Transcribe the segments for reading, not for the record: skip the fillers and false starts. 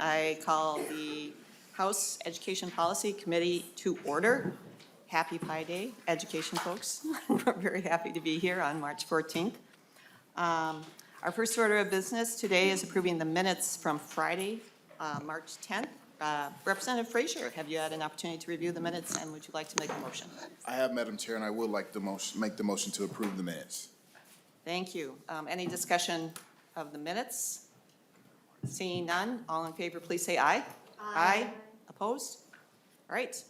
I call the House Education Policy Committee to order. Happy Pi Day, education folks. We're very happy to be here on March 14th. Our first order of business today is approving the minutes from Friday, March 10th. Representative Frazier, have you had an opportunity to review the minutes, and would you like to make a motion? I have, Madam Chair, and I would like to make the motion to approve the minutes. Thank you. Any discussion of the minutes? Seeing none, all in favor, please say aye. Aye. Opposed? All right.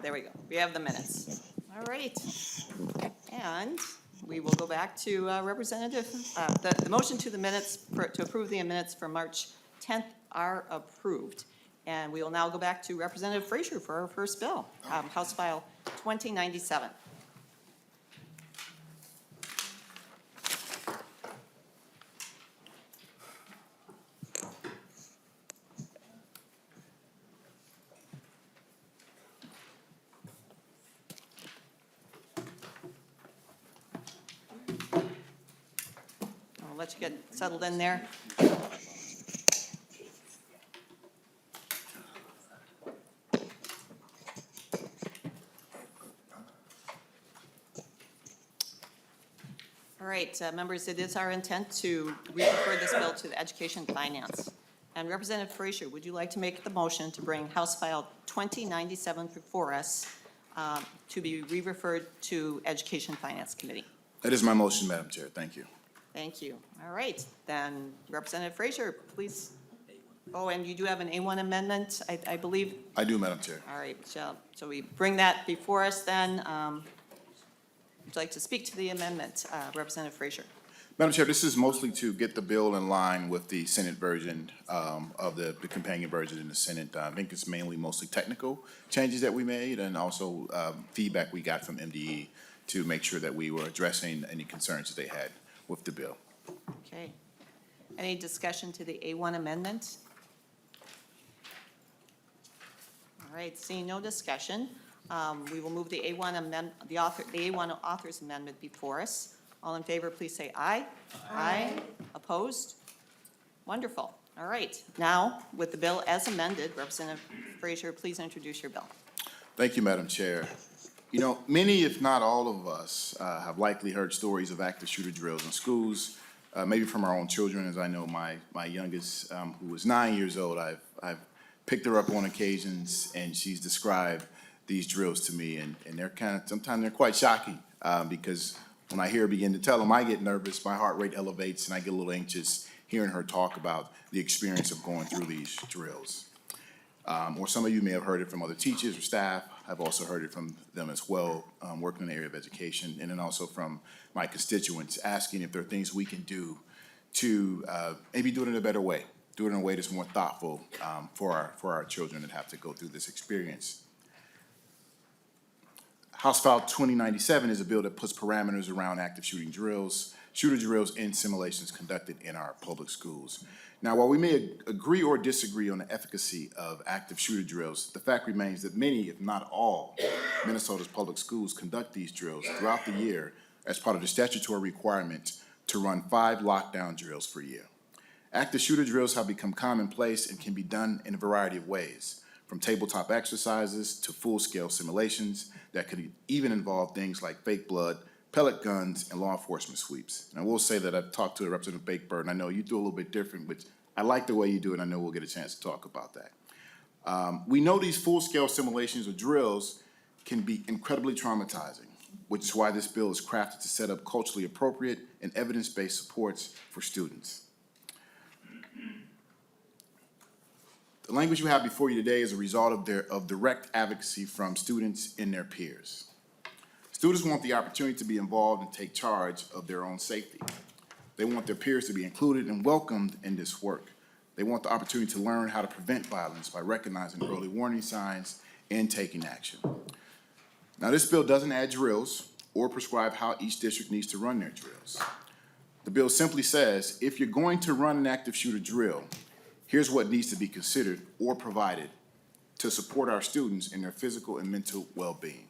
There we go. We have the minutes. All right. And we will go back to Representative, the motion to the minutes, to approve the minutes for March 10th are approved. And we will now go back to Representative Frazier for our first bill, House File 2097. I'll let you get settled in there. All right, members, it is our intent to refer this bill to the Education and Finance. And Representative Frazier, would you like to make the motion to bring House File 2097 before us to be re-referred to Education and Finance Committee? That is my motion, Madam Chair. Thank you. Thank you. All right, then Representative Frazier, please. Oh, and you do have an A1 amendment, I believe? I do, Madam Chair. All right, so we bring that before us then. Would you like to speak to the amendment, Representative Frazier? Madam Chair, this is mostly to get the bill in line with the Senate version of the companion version in the Senate. I think it's mostly technical changes that we made and also feedback we got from MDE to make sure that we were addressing any concerns that they had with the bill. Okay. Any discussion to the A1 amendment? All right, seeing no discussion, we will move the A1 amendment, the A1 author's amendment before us. All in favor, please say aye. Aye. Opposed? Wonderful. All right. Now, with the bill as amended, Representative Frazier, please introduce your bill. Thank you, Madam Chair. You know, many, if not all of us, have likely heard stories of active shooter drills in schools, maybe from our own children, as I know my youngest, who is 9 years old, I've picked her up on occasions, and she's described these drills to me, and they're sometimes they're quite shocking, because when I hear her begin to tell them, I get nervous, my heart rate elevates, and I get a little anxious hearing her talk about the experience of going through these drills. Or some of you may have heard it from other teachers or staff. I've also heard it from them as well, working in the area of education, and then also from my constituents asking if there are things we can do to maybe do it in a better way, do it in a way that's more thoughtful for our children that have to go through this experience. House File 2097 is a bill that puts parameters around active shooter drills in simulations conducted in our public schools. Now, while we may agree or disagree on the efficacy of active shooter drills, the fact remains that many, if not all, Minnesota's public schools conduct these drills throughout the year as part of the statutory requirement to run 5 lockdown drills per year. Active shooter drills have become commonplace and can be done in a variety of ways, from tabletop exercises to full-scale simulations that could even involve things like fake blood, pellet guns, and law enforcement sweeps. And I will say that I've talked to Representative Bakebird, and I know you do a little bit different, but I like the way you do it, and I know we'll get a chance to talk about that. We know these full-scale simulations or drills can be incredibly traumatizing, which is why this bill is crafted to set up culturally appropriate and evidence-based supports for students. The language you have before you today is a result of direct advocacy from students and their peers. Students want the opportunity to be involved and take charge of their own safety. They want their peers to be included and welcomed in this work. They want the opportunity to learn how to prevent violence by recognizing early warning signs and taking action. Now, this bill doesn't add drills or prescribe how each district needs to run their drills. The bill simply says, if you're going to run an active shooter drill, here's what needs to be considered or provided to support our students in their physical and mental well-being.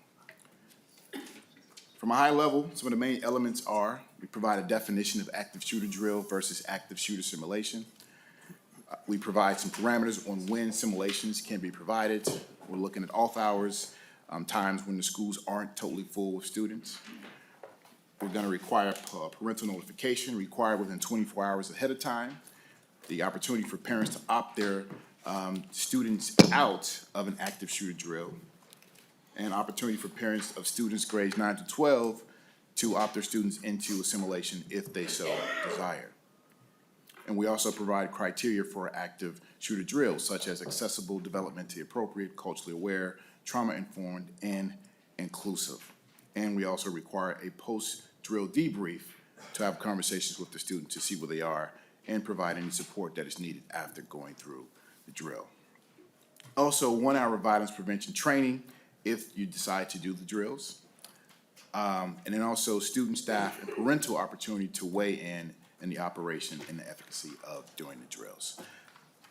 From a high level, some of the main elements are, we provide a definition of active shooter drill versus active shooter simulation. We provide some parameters on when simulations can be provided. We're looking at off hours, times when the schools aren't totally full with students. We're gonna require parental notification required within 24 hours ahead of time. The opportunity for parents to opt their students out of an active shooter drill. And opportunity for parents of students grades 9 to 12 to opt their students into a simulation if they so desire. And we also provide criteria for active shooter drills, such as accessible, developmentally appropriate, culturally aware, trauma-informed, and inclusive. And we also require a post-drill debrief to have conversations with the student to see where they are and provide any support that is needed after going through the drill. Also, 1 hour violence prevention training if you decide to do the drills. And then also student, staff, and parental opportunity to weigh in the operation and the efficacy of doing the drills.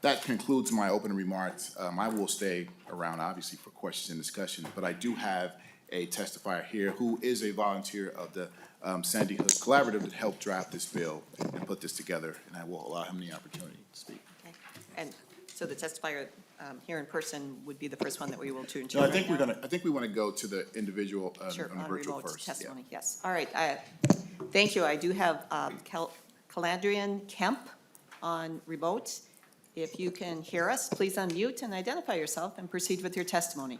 That concludes my opening remarks. I will stay around, obviously, for questions and discussion, but I do have a testifier here who is a volunteer of the Sandy Hook Collaborative that helped draft this bill and put this together, and I will allow him the opportunity to speak. Okay. And so the testifier here in person would be the first one that we will tune to. No, I right think now? I think we want to go to the individual Sure, on the on virtual remote first. testimony, yes. All right, thank you. I do have Calandrian Kemp on remote. If you can hear us, please unmute and identify yourself and proceed with your testimony.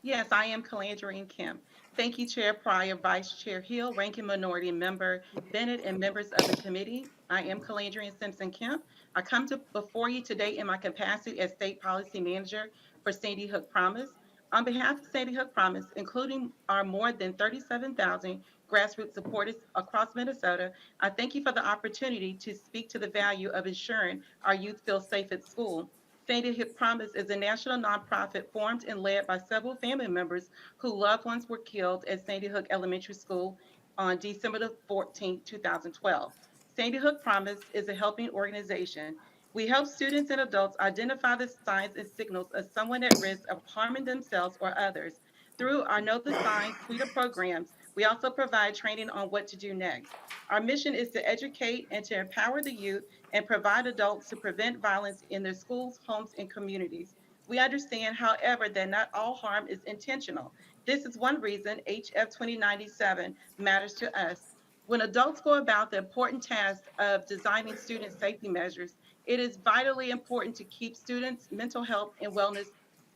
Yes, I am Calandrian Kemp. Thank you, Chair Pryor, Vice Chair Hill, Ranking Minority Member Bennett, and members of the committee. I am Calandrian Simpson Kemp. I come before you today in my capacity as State Policy Manager for Sandy Hook Promise. On behalf of Sandy Hook Promise, including our more than 37,000 grassroots supporters across Minnesota, I thank you for the opportunity to speak to the value of ensuring our youth feel safe at school. Sandy Hook Promise is a national nonprofit formed and led by several family members whose loved ones were killed at Sandy Hook Elementary School on December the 14th, 2012. Sandy Hook Promise is a helping organization. We help students and adults identify the signs and signals of someone at risk of harming themselves or others. Through our Know the Signs suite of programs, we also provide training on what to do next. Our mission is to educate and to empower the youth and provide adults to prevent violence in their schools, homes, and communities. We understand, however, that not all harm is intentional. This is one reason HF 2097 matters to us. When adults go about the important task of designing student safety measures, it is vitally important to keep students' mental health and wellness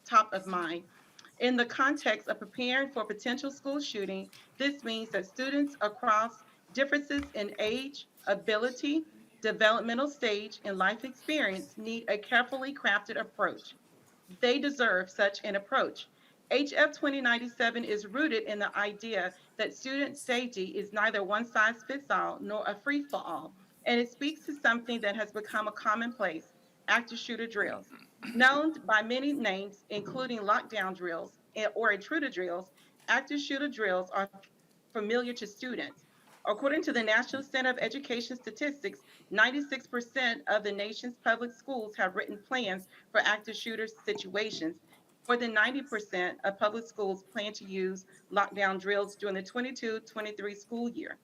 top of mind. In the context of preparing for potential school shooting, this means that students across differences in age, ability, developmental stage, and life experience need a carefully crafted approach. They deserve such an approach. HF 2097 is rooted in the idea that student safety is neither one size fits all nor a free for all, and it speaks to something that has become a commonplace: active shooter drills. Known by many names, including lockdown drills or intruder drills, active shooter drills are familiar to students. According to the National Center of Education Statistics, 96% of the nation's public schools have written plans for active shooter situations. More than 90% of public schools plan to use lockdown drills during the 22-23 school year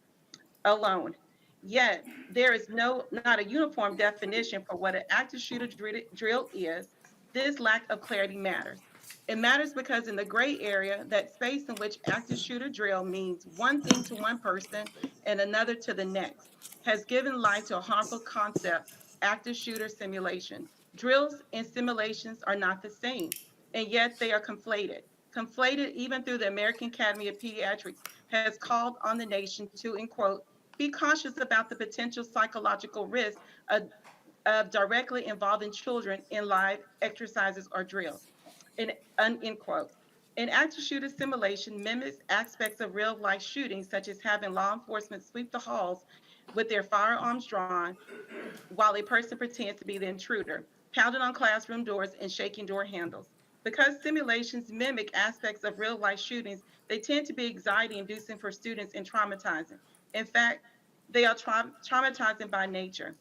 alone. Yet, there is not a uniform definition for what an active shooter drill is. This lack of clarity matters. It matters because in the gray area, that space in which active shooter drill means one thing to one person and another to the next, has given life to a harmful concept: active shooter simulation. Drills and simulations are not the same, and yet they are conflated. Conflated even through the American Academy of Pediatrics has called on the nation to, in quote, be cautious about the potential psychological risks of directly involving children in live exercises or drills, end quote. An active shooter simulation mimics aspects of real life shooting, such as having law enforcement sweep the halls with their firearms drawn while a person pretends to be the intruder, pounding on classroom doors and shaking door handles. Because simulations mimic aspects of real life shootings, they tend to be anxiety inducing for students and traumatizing. In fact, they are traumatizing by nature.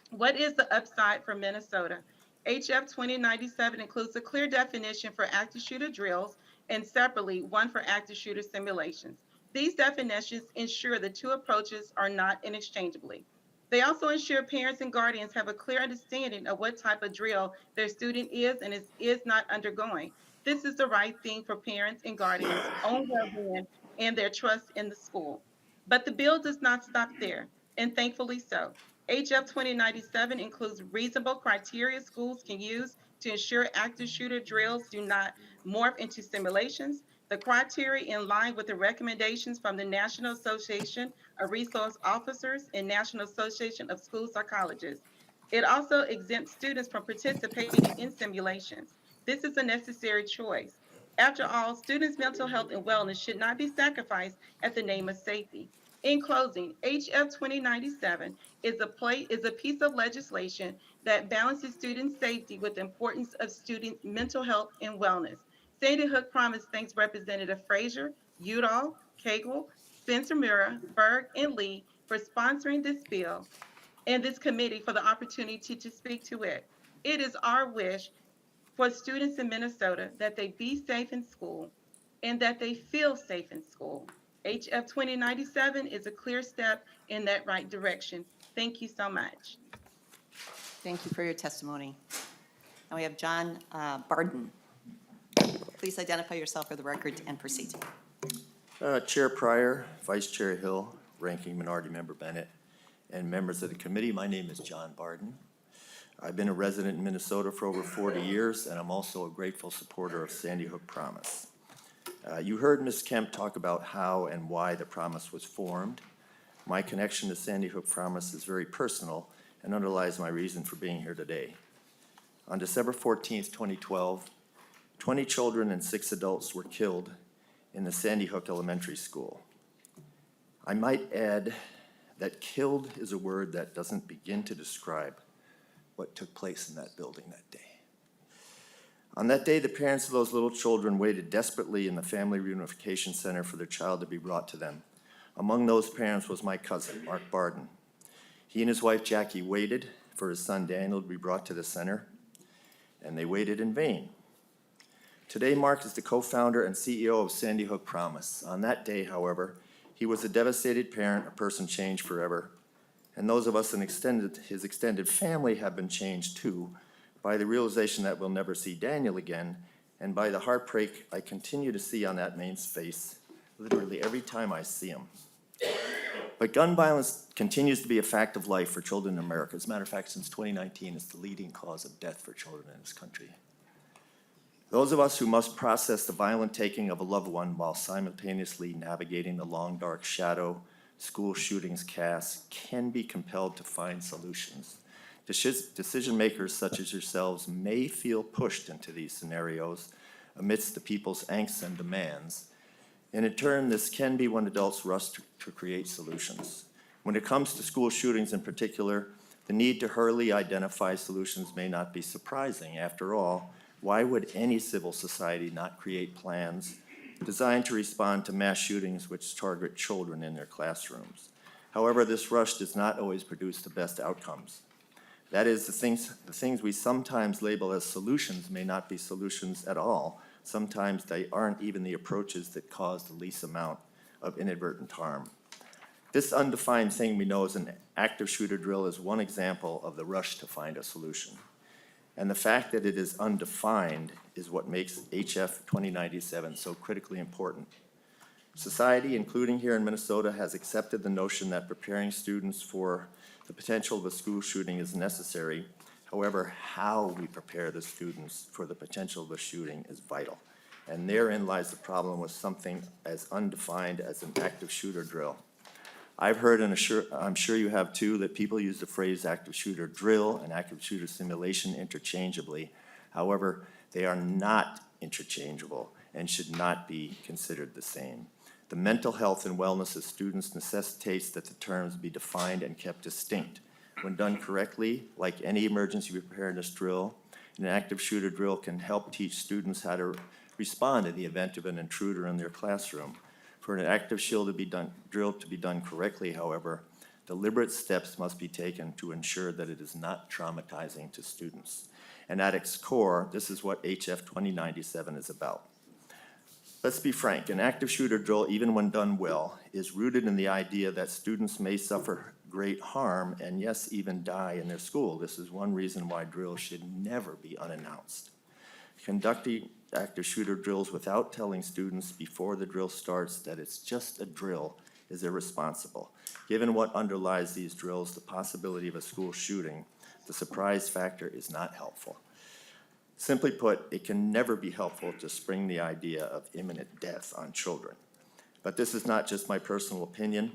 What is the upside for Minnesota? HF 2097 includes a clear definition for active shooter drills and separately one for active shooter simulations. These definitions ensure the two approaches are not interchangeably. They also ensure parents and guardians have a clear understanding of what type of drill their student is and is not undergoing. This is the right thing for parents and guardians' own well-being and their trust in the school. But the bill does not stop there, and thankfully so. HF 2097 includes reasonable criteria schools can use to ensure active shooter drills do not morph into simulations. The criteria in line with the recommendations from the National Association of Resource Officers and National Association of School Psychologists. It also exempts students from participating in simulations. This is a necessary choice. After all, students' mental health and wellness should not be sacrificed at the name of safety. In closing, HF 2097 is a piece of legislation that balances student safety with the importance of student mental health and wellness. Sandy Hook Promise thanks Representative Frazier, Udall, Cagle, Spencer Mura, Berg, and Lee for sponsoring this bill and this committee for the opportunity to speak to it. It is our wish for students in Minnesota that they be safe in school and that they feel safe in school. HF 2097 is a clear step in that right direction. Thank you so much. Thank you for your testimony. Now we have John Barden. Please identify yourself for the record and proceed. Chair Pryor, Vice Chair Hill, Ranking Minority Member Bennett, and members of the committee, my name is John Barden. I've been a resident in Minnesota for over 40 years, and I'm also a grateful supporter of Sandy Hook Promise. You heard Ms. Kemp talk about how and why the promise was formed. My connection to Sandy Hook Promise is very personal and underlies my reason for being here today. On December 14th, 2012, 20 children and 6 adults were killed in the Sandy Hook Elementary School. I might add that killed is a word that doesn't begin to describe what took place in that building that day. On that day, the parents of those little children waited desperately in the Family Reunification Center for their child to be brought to them. Among those parents was my cousin, Mark Barden. He and his wife, Jackie, waited for his son, Daniel, to be brought to the center, and they waited in vain. Today, Mark is the co-founder and CEO of Sandy Hook Promise. On that day, however, he was a devastated parent, a person changed forever, and those of us in his extended family have been changed too, by the realization that we'll never see Daniel again, and by the heartbreak I continue to see on that man's face literally every time I see him. But gun violence continues to be a fact of life for children in America. As a matter of fact, since 2019, it's the leading cause of death for children in this country. Those of us who must process the violent taking of a loved one while simultaneously navigating the long, dark shadow school shootings cast can be compelled to find solutions. Decision makers such as yourselves may feel pushed into these scenarios amidst the people's angst and demands. And in turn, this can be when adults rush to create solutions. When it comes to school shootings in particular, the need to hurriedly identify solutions may not be surprising. After all, why would any civil society not create plans designed to respond to mass shootings which target children in their classrooms? However, this rush does not always produce the best outcomes. That is, the things we sometimes label as solutions may not be solutions at all. Sometimes they aren't even the approaches that cause the least amount of inadvertent harm. This undefined thing we know as an active shooter drill is one example of the rush to find a solution. And the fact that it is undefined is what makes HF 2097 so critically important. Society, including here in Minnesota, has accepted the notion that preparing students for the potential of a school shooting is necessary. However, how we prepare the students for the potential of a shooting is vital. And therein lies the problem with something as undefined as an active shooter drill. I've heard, and I'm sure you have too, that people use the phrase active shooter drill and active shooter simulation interchangeably. However, they are not interchangeable and should not be considered the same. The mental health and wellness of students necessitates that the terms be defined and kept distinct. When done correctly, like any emergency preparedness drill, an active shooter drill can help teach students how to respond in the event of an intruder in their classroom. For an active drill to be done correctly, however, deliberate steps must be taken to ensure that it is not traumatizing to students. And at its core, this is what HF 2097 is about. Let's be frank, an active shooter drill, even when done well, is rooted in the idea that students may suffer great harm and yes, even die in their school. This is one reason why drills should never be unannounced. Conducting active shooter drills without telling students before the drill starts that it's just a drill is irresponsible. Given what underlies these drills, the possibility of a school shooting, the surprise factor is not helpful. Simply put, it can never be helpful to spring the idea of imminent death on children. But this is not just my personal opinion.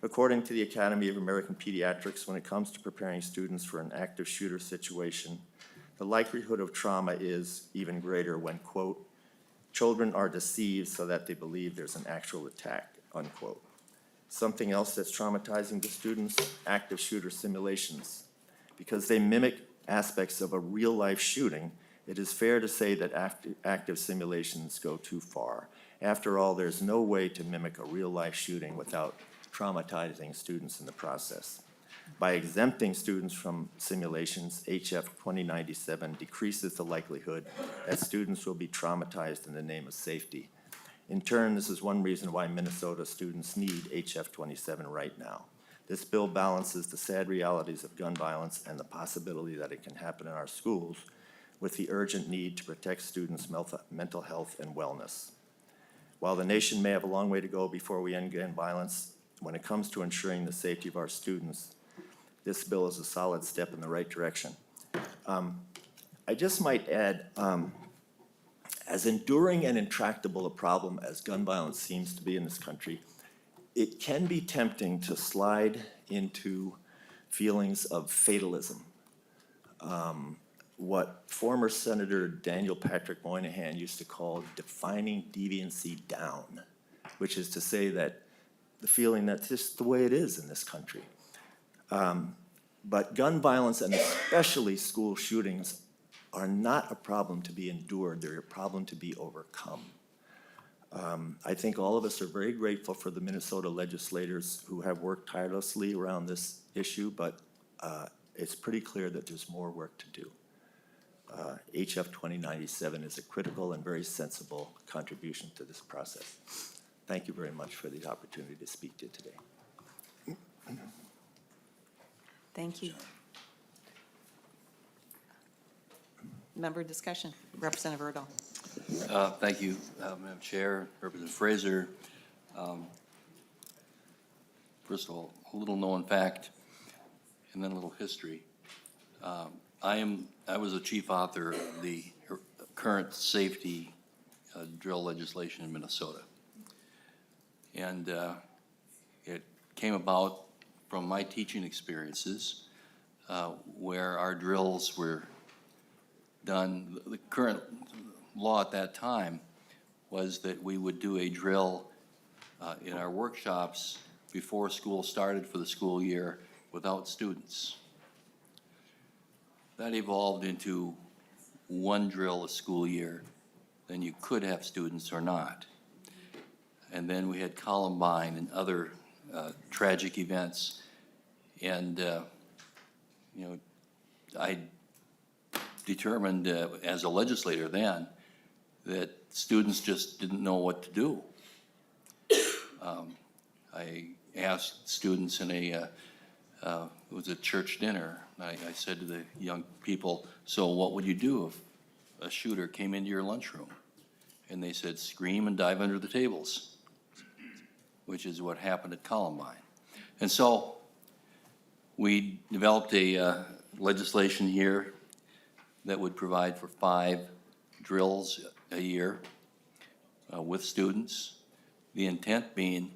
According to the Academy of American Pediatrics, when it comes to preparing students for an active shooter situation, the likelihood of trauma is even greater when, quote, children are deceived so that they believe there's an actual attack, unquote. Something else that's traumatizing to students, active shooter simulations. Because they mimic aspects of a real-life shooting, it is fair to say that active simulations go too far. After all, there's no way to mimic a real-life shooting without traumatizing students in the process. By exempting students from simulations, HF 2097 decreases the likelihood that students will be traumatized in the name of safety. In turn, this is one reason why Minnesota students need HF 27 right now. This bill balances the sad realities of gun violence and the possibility that it can happen in our schools with the urgent need to protect students' mental health and wellness. While the nation may have a long way to go before we end gun violence, when it comes to ensuring the safety of our students, this bill is a solid step in the right direction. I just might add, as enduring and intractable a problem as gun violence seems to be in this country, it can be tempting to slide into feelings of fatalism. What former Senator Daniel Patrick Moynihan used to call defining deviancy down, which is to say that the feeling that's just the way it is in this country. But gun violence, and especially school shootings, are not a problem to be endured. They're a problem to be overcome. I think all of us are very grateful for the Minnesota legislators who have worked tirelessly around this issue, but it's pretty clear that there's more work to do. HF 2097 is a critical and very sensible contribution to this process. Thank you very much for the opportunity to speak to you today. Thank you. Member discussion. Representative Erdahl. Thank you, Madam Chair, Representative Frazier. First of all, a little known fact and then a little history. I was a chief author of the current safety drill legislation in Minnesota. And it came about from my teaching experiences where our drills were done. The current law at that time was that we would do a drill in our workshops before school started for the school year without students. That evolved into one drill a school year, then you could have students or not. And then we had Columbine and other tragic events. And, you know, I determined as a legislator then that students just didn't know what to do. I asked students in it was a church dinner. I said to the young people, so what would you do if a shooter came into your lunchroom? And they said, scream and dive under the tables, which is what happened at Columbine. And so we developed a legislation here that would provide for 5 drills a year with students. The intent being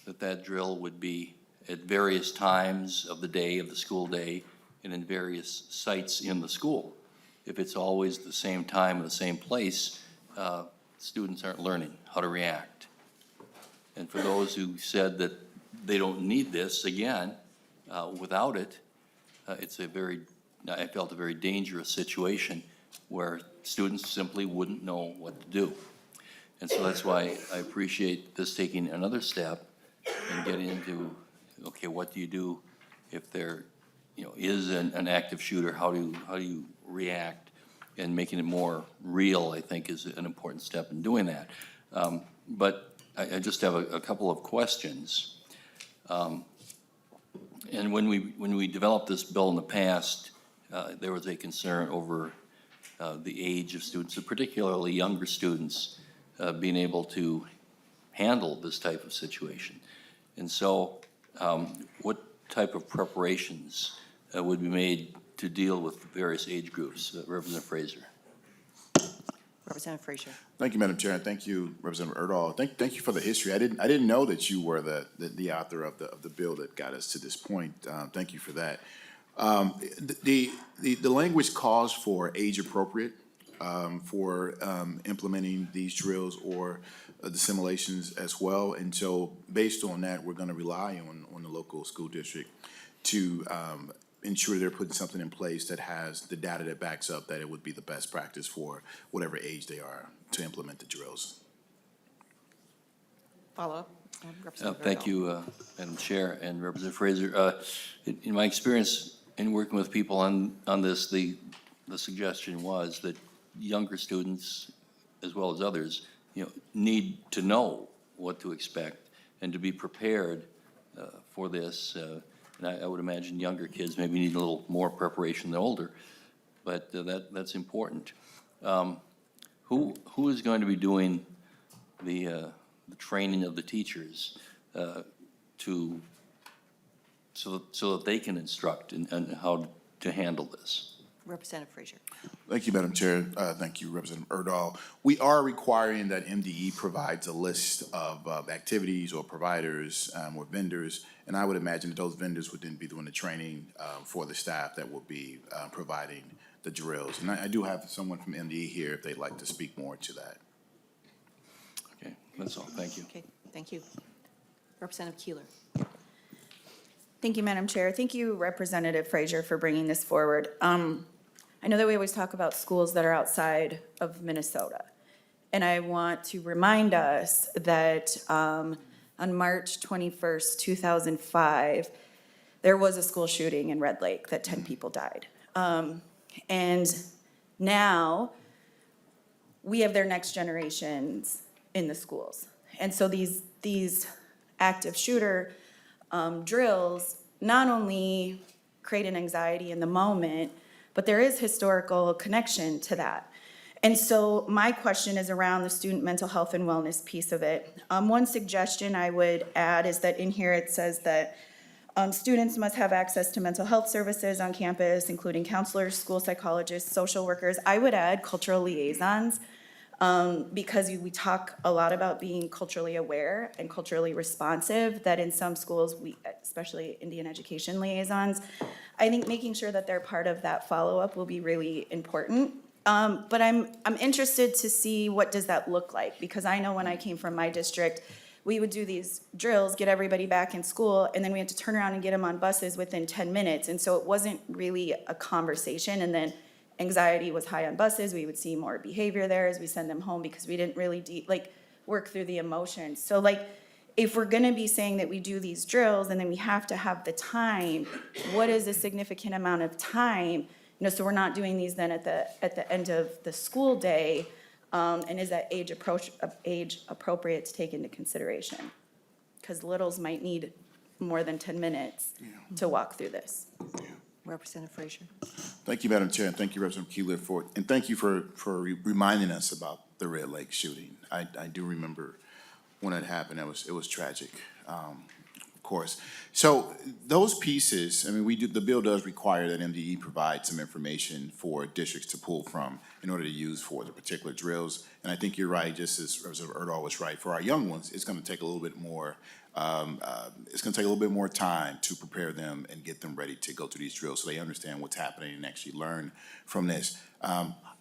that that drill would be at various times of the day, of the school day, and in various sites in the school. If it's always the same time and the same place, students aren't learning how to react. And for those who said that they don't need this, again, without it, it's I felt a very dangerous situation where students simply wouldn't know what to do. And so that's why I appreciate this taking another step and getting into, okay, what do you do if there, is an active shooter? How do you react? And making it more real, I think, is an important step in doing that. But I just have a couple of questions. And when we developed this bill in the past, there was a concern over the age of students, and particularly younger students, being able to handle this type of situation. And so, what type of preparations would be made to deal with various age groups? Representative Frazier. Representative Frazier. Thank you, Madam Chair, and thank you, Representative Erdahl. Thank you for the history. I didn't know that you were the author of the bill that got us to this point. Thank you for that. The language calls for age appropriate for implementing these drills or the simulations as well. And so based on that, we're going to rely on the local school district to ensure they're putting something in place that has the data that backs up that it would be the best practice for whatever age they are to implement the drills. Follow-up. Representative Thank Erdahl. you, Madam Chair and Representative Frazier. In my experience in working with people on this, the suggestion was that younger students, as well as others, need to know what to expect and to be prepared for this. And I would imagine younger kids maybe need a little more preparation than older, but that's important. Who is going to be doing the training of the teachers so that they can instruct and how to handle this? Representative Frazier. Thank you, Madam Chair. Thank you, Representative Erdahl. We are requiring that MDE provides a list of activities or providers or vendors, and I would imagine that those vendors would then be doing the training for the staff that will be providing the drills. And I do have someone from MDE here if they'd like to speak more to that. Okay, that's all. Thank you. Okay, thank you. Representative Keeler. Thank you, Madam Chair. Thank you, Representative Frazier, for bringing this forward. I know that we always talk about schools that are outside of Minnesota. And I want to remind us that on March 21st, 2005, there was a school shooting in Red Lake that 10 people died. And now we have their next generations in the schools. And so these active shooter drills not only create an anxiety in the moment, but there is historical connection to that. And so my question is around the student mental health and wellness piece of it. One suggestion I would add is that in here it says that students must have access to mental health services on campus, including counselors, school psychologists, social workers. I would add cultural liaisons, because we talk a lot about being culturally aware and culturally responsive, that in some schools, especially Indian education liaisons, I think making sure that they're part of that follow-up will be really important. But I'm interested to see what does that look like, because I know when I came from my district, we would do these drills, get everybody back in school, and then we had to turn around and get them on buses within 10 minutes. And so it wasn't really a conversation, and then anxiety was high on buses. We would see more behavior there as we send them home because we didn't really work through the emotions. So if we're gonna be saying that we do these drills and then we have to have the time, what is a significant amount of time? So we're not doing these then at the end of the school day, and is that age appropriate to take into consideration? Because littles might need more than 10 minutes to walk through this. Representative Frazier. Thank you, Madam Chair, and thank you, Representative Keeler, and thank you for reminding us about the Red Lake shooting. I do remember when it happened. It was tragic, of course. So those pieces, I mean, the bill does require that MDE provide some information for districts to pull from in order to use for the particular drills. And I think you're right, just as Representative Erdahl was right. For our young ones, it's going to take a little bit more. It's going to take a little bit more time to prepare them and get them ready to go through these drills so they understand what's happening and actually learn from this.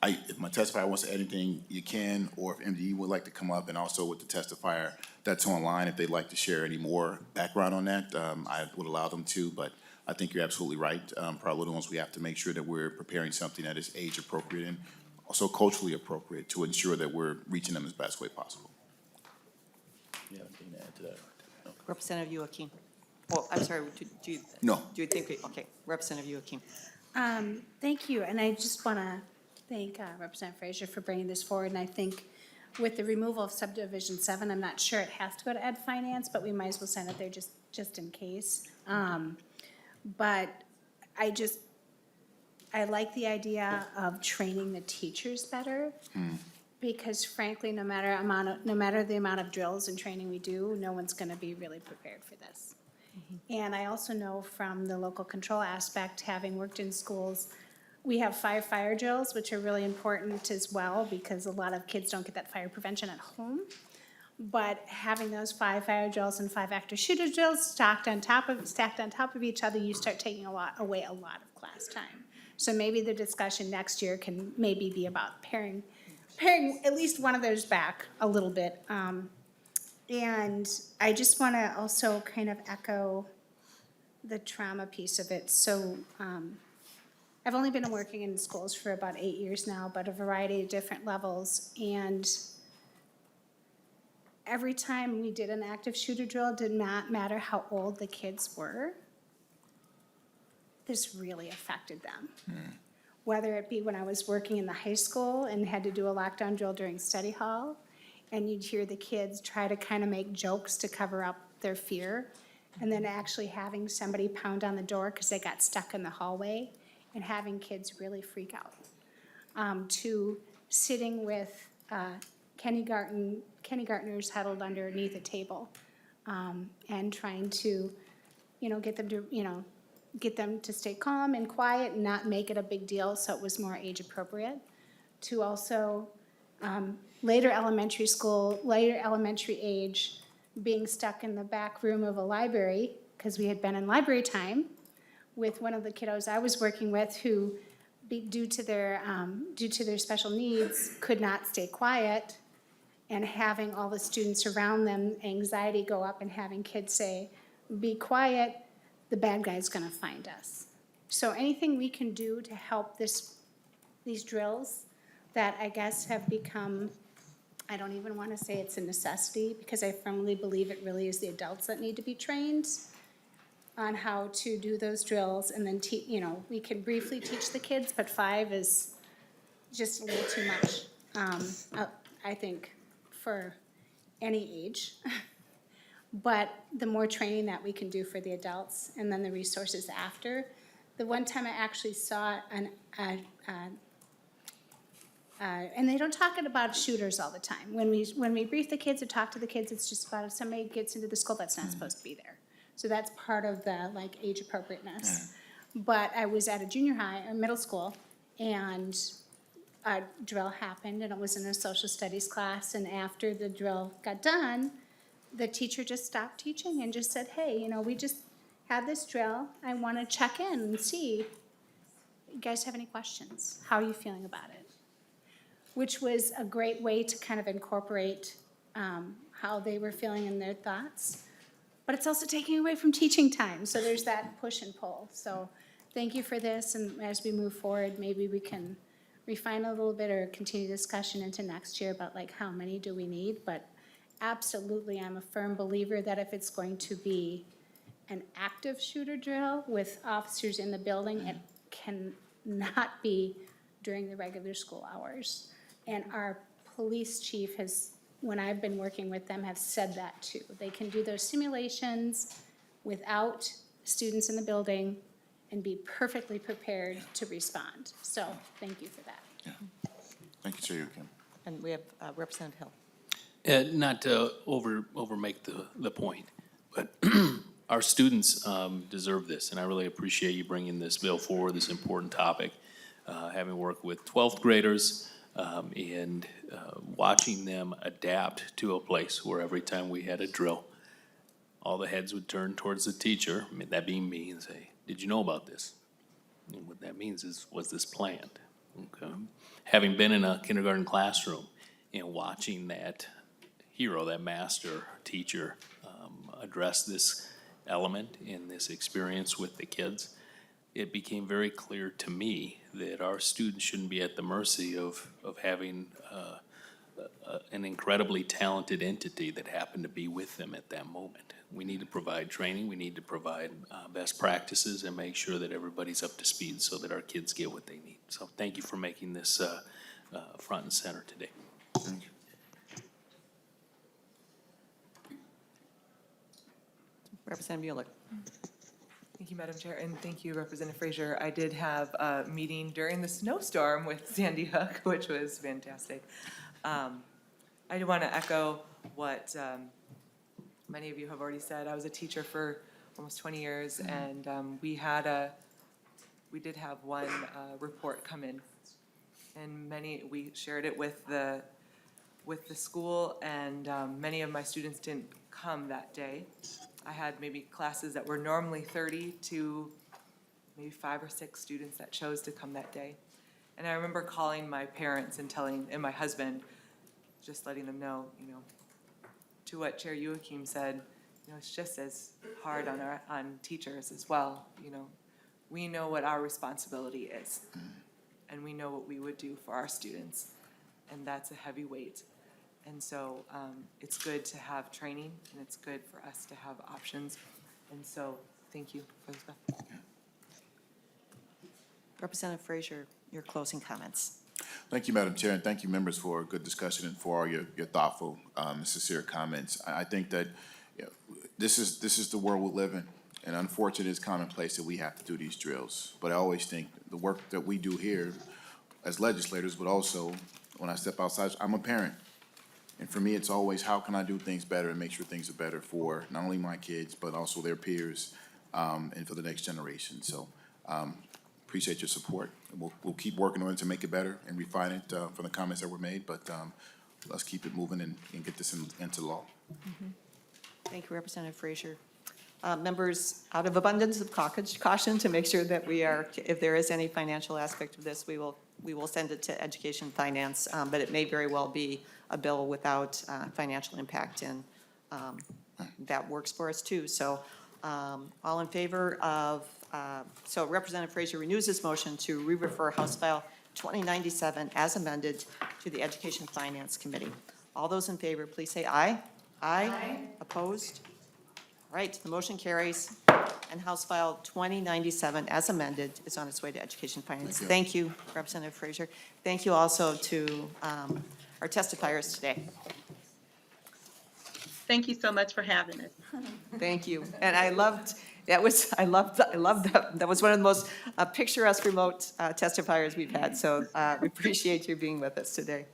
If my testifier wants to add anything, you can, or if MDE would like to come up, and also with the testifier that's online, if they'd like to share any more background on that, I would allow them to, but I think you're absolutely right. For our little ones, we have to make sure that we're preparing something that is age appropriate and also culturally appropriate to ensure that we're reaching them as best way possible. Yeah, anything to add to that? Representative Joaquin. Oh, I'm sorry, do you? No. Do you think, okay, Representative Joaquin. Thank you, and I just want to thank Representative Frazier for bringing this forward, and I think with the removal of subdivision 7, I'm not sure it has to go to Ed Finance, but we might as well send it there just in case. But I like the idea of training the teachers better. Because frankly, no matter the amount of drills and training we do, no one's gonna be really prepared for this. And I also know from the local control aspect, having worked in schools, we have 5 fire drills, which are really important as well, because a lot of kids don't get that fire prevention at home. But having those 5 fire drills and 5 active shooter drills stacked on top of each other, you start taking away a lot of class time. So maybe the discussion next year can maybe be about paring at least one of those back a little bit. And I just want to also kind of echo the trauma piece of it. So I've only been working in schools for about 8 years now, but a variety of different levels. And every time we did an active shooter drill, it did not matter how old the kids were, this really affected them. Whether it be when I was working in the high school and had to do a lockdown drill during study hall, and you'd hear the kids try to kind of make jokes to cover up their fear, and then actually having somebody pound on the door because they got stuck in the hallway, and having kids really freak out. To sitting with kindergartners huddled underneath a table, and trying to, get them to stay calm and quiet and not make it a big deal, so it was more age appropriate. To also, later elementary age, being stuck in the back room of a library, because we had been in library time with one of the kiddos I was working with who, due to their special needs, could not stay quiet, and having all the students around them, anxiety go up, and having kids say, "Be quiet, the bad guy's gonna find us." So anything we can do to help these drills that I guess have become, I don't even wanna say it's a necessity, because I firmly believe it really is the adults that need to be trained on how to do those drills, and then we can briefly teach the kids, but 5 is just a little too much, I think, for any age. But the more training that we can do for the adults, and then the resources after. The one time I actually saw and they don't talk about shooters all the time. When we brief the kids or talk to the kids, it's just about if somebody gets into the school that's not supposed to be there. So that's part of the age appropriateness. But I was at a junior high or middle school, and a drill happened, and it was in a social studies class, and after the drill got done, the teacher just stopped teaching and just said, "Hey, we just had this drill. I want to check in and see, you guys have any questions? How are you feeling about it?" Which was a great way to kind of incorporate how they were feeling and their thoughts. But it's also taking away from teaching time, so there's that push and pull. So thank you for this, and as we move forward, maybe we can refine a little bit or continue discussion into next year about how many do we need. But absolutely, I'm a firm believer that if it's going to be an active shooter drill with officers in the building, it cannot be during the regular school hours. And our police chief has, when I've been working with them, have said that too. They can do those simulations without students in the building and be perfectly prepared to respond. So thank you for that. Yeah. Thank you, Chair Kim. And we have Representative Hill. Not to overmake the point, but our students deserve this, and I really appreciate you bringing this bill forward, this important topic. Having worked with 12th graders and watching them adapt to a place where every time we had a drill, all the heads would turn towards the teacher, that being me, and say, "Did you know about this?" And what that means is, was this planned? Okay. Having been in a kindergarten classroom and watching that hero, that master teacher, address this element in this experience with the kids, it became very clear to me that our students shouldn't be at the mercy of having an incredibly talented entity that happened to be with them at that moment. We need to provide training, we need to provide best practices, and make sure that everybody's up to speed so that our kids get what they need. So thank you for making this front and center today. Thank you. Representative Mueller. Thank you, Madam Chair, and thank you, Representative Frazier. I did have a meeting during the snowstorm with Sandy Hook, which was fantastic. I do want to echo what many of you have already said. I was a teacher for almost 20 years, and we did have one report come in, and we shared it with the school, and many of my students didn't come that day. I had maybe classes that were normally 30 to maybe 5 or 6 students that chose to come that day. And I remember calling my parents and and my husband, just letting them know, to what Chair Joachim said, it's just as hard on teachers as well. We know what our responsibility is, and we know what we would do for our students, and that's a heavy weight. And so it's good to have training, and it's good for us to have options. And so, thank you for this. Representative Frazier, your closing comments. Thank you, Madam Chair, and thank you, members, for a good discussion and for all your thoughtful, sincere comments. I think that this is the world we live in, and unfortunately, it's commonplace that we have to do these drills. But I always think the work that we do here as legislators, but also when I step outside, I'm a parent. And for me, it's always, how can I do things better and make sure things are better for not only my kids, but also their peers, and for the next generation. So appreciate your support. We'll keep working on it to make it better and refine it from the comments that were made, but let's keep it moving and get this into law. Thank you, Representative Frazier. Members, out of abundance of caution, to make sure that we are, if there is any financial aspect of this, we will send it to Education Finance, but it may very well be a bill without financial impact, and that works for us too. So all in favor of, so Representative Frazier renews his motion to re-refer House File 2097 as amended to the Education Finance Committee. All those in favor, please say aye. Aye. Opposed? All right, the motion carries, and House File 2097 as amended is on its way to Education Finance. Thank you, Representative Frazier. Thank you also to our testifiers today. Thank you so much for having us. Thank you. And I loved that. That was one of the most picturesque remote testifiers we've had. So we appreciate you being with us today.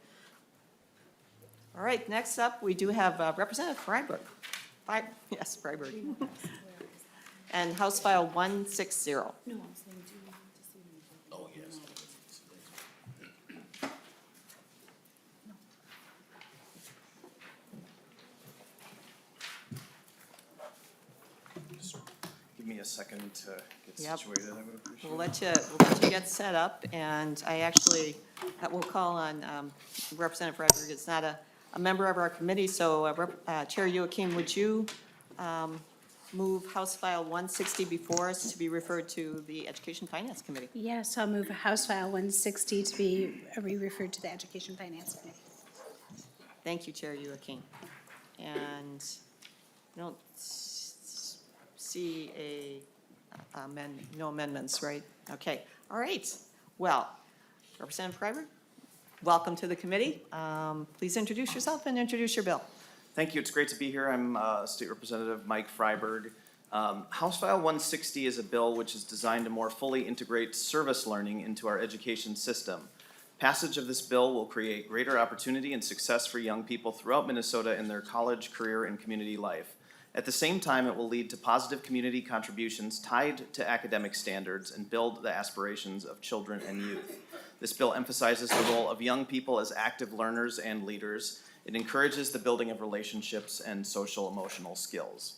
All right, next up, we do have Representative Freiberg. Yes, Freiberg. And House File 160. Oh, yes. Give me a second to get Yep. situated, I would appreciate it. We'll let you get set up, and I actually will call on Representative Freiberg. It's not a member of our committee, so Chair Joachim, would you move House File 160 before us to be referred to the Education Finance Committee? Yes, I'll move House File 160 to be re-referred to the Education Finance Committee. Thank you, Chair Joachim. And I don't see no amendments, right? Okay, all right. Well, Representative Freiberg, welcome to the committee. Please introduce yourself and introduce your bill. Thank you, it's great to be here. I'm State Representative Mike Freiberg. House File 160 is a bill which is designed to more fully integrate service learning into our education system. Passage of this bill will create greater opportunity and success for young people throughout Minnesota in their college, career, and community life. At the same time, it will lead to positive community contributions tied to academic standards and build the aspirations of children and youth. This bill emphasizes the role of young people as active learners and leaders. It encourages the building of relationships and social emotional skills.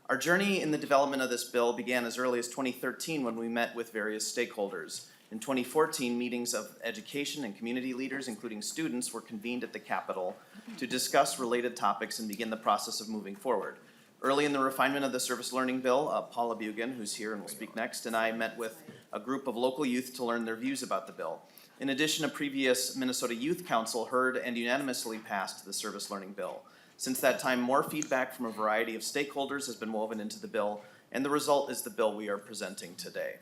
Our journey in the development of this bill began as early as 2013 when we met with various stakeholders. In 2014, meetings of education and community leaders, including students, were convened at the Capitol to discuss related topics and begin the process of moving forward. Early in the refinement of the service learning bill, Paula Bugan, who's here and will speak next, and I met with a group of local youth to learn their views about the bill. In addition, a previous Minnesota Youth Council heard and unanimously passed the service learning bill. Since that time, more feedback from a variety of stakeholders has been woven into the bill, and the result is the bill we are presenting today.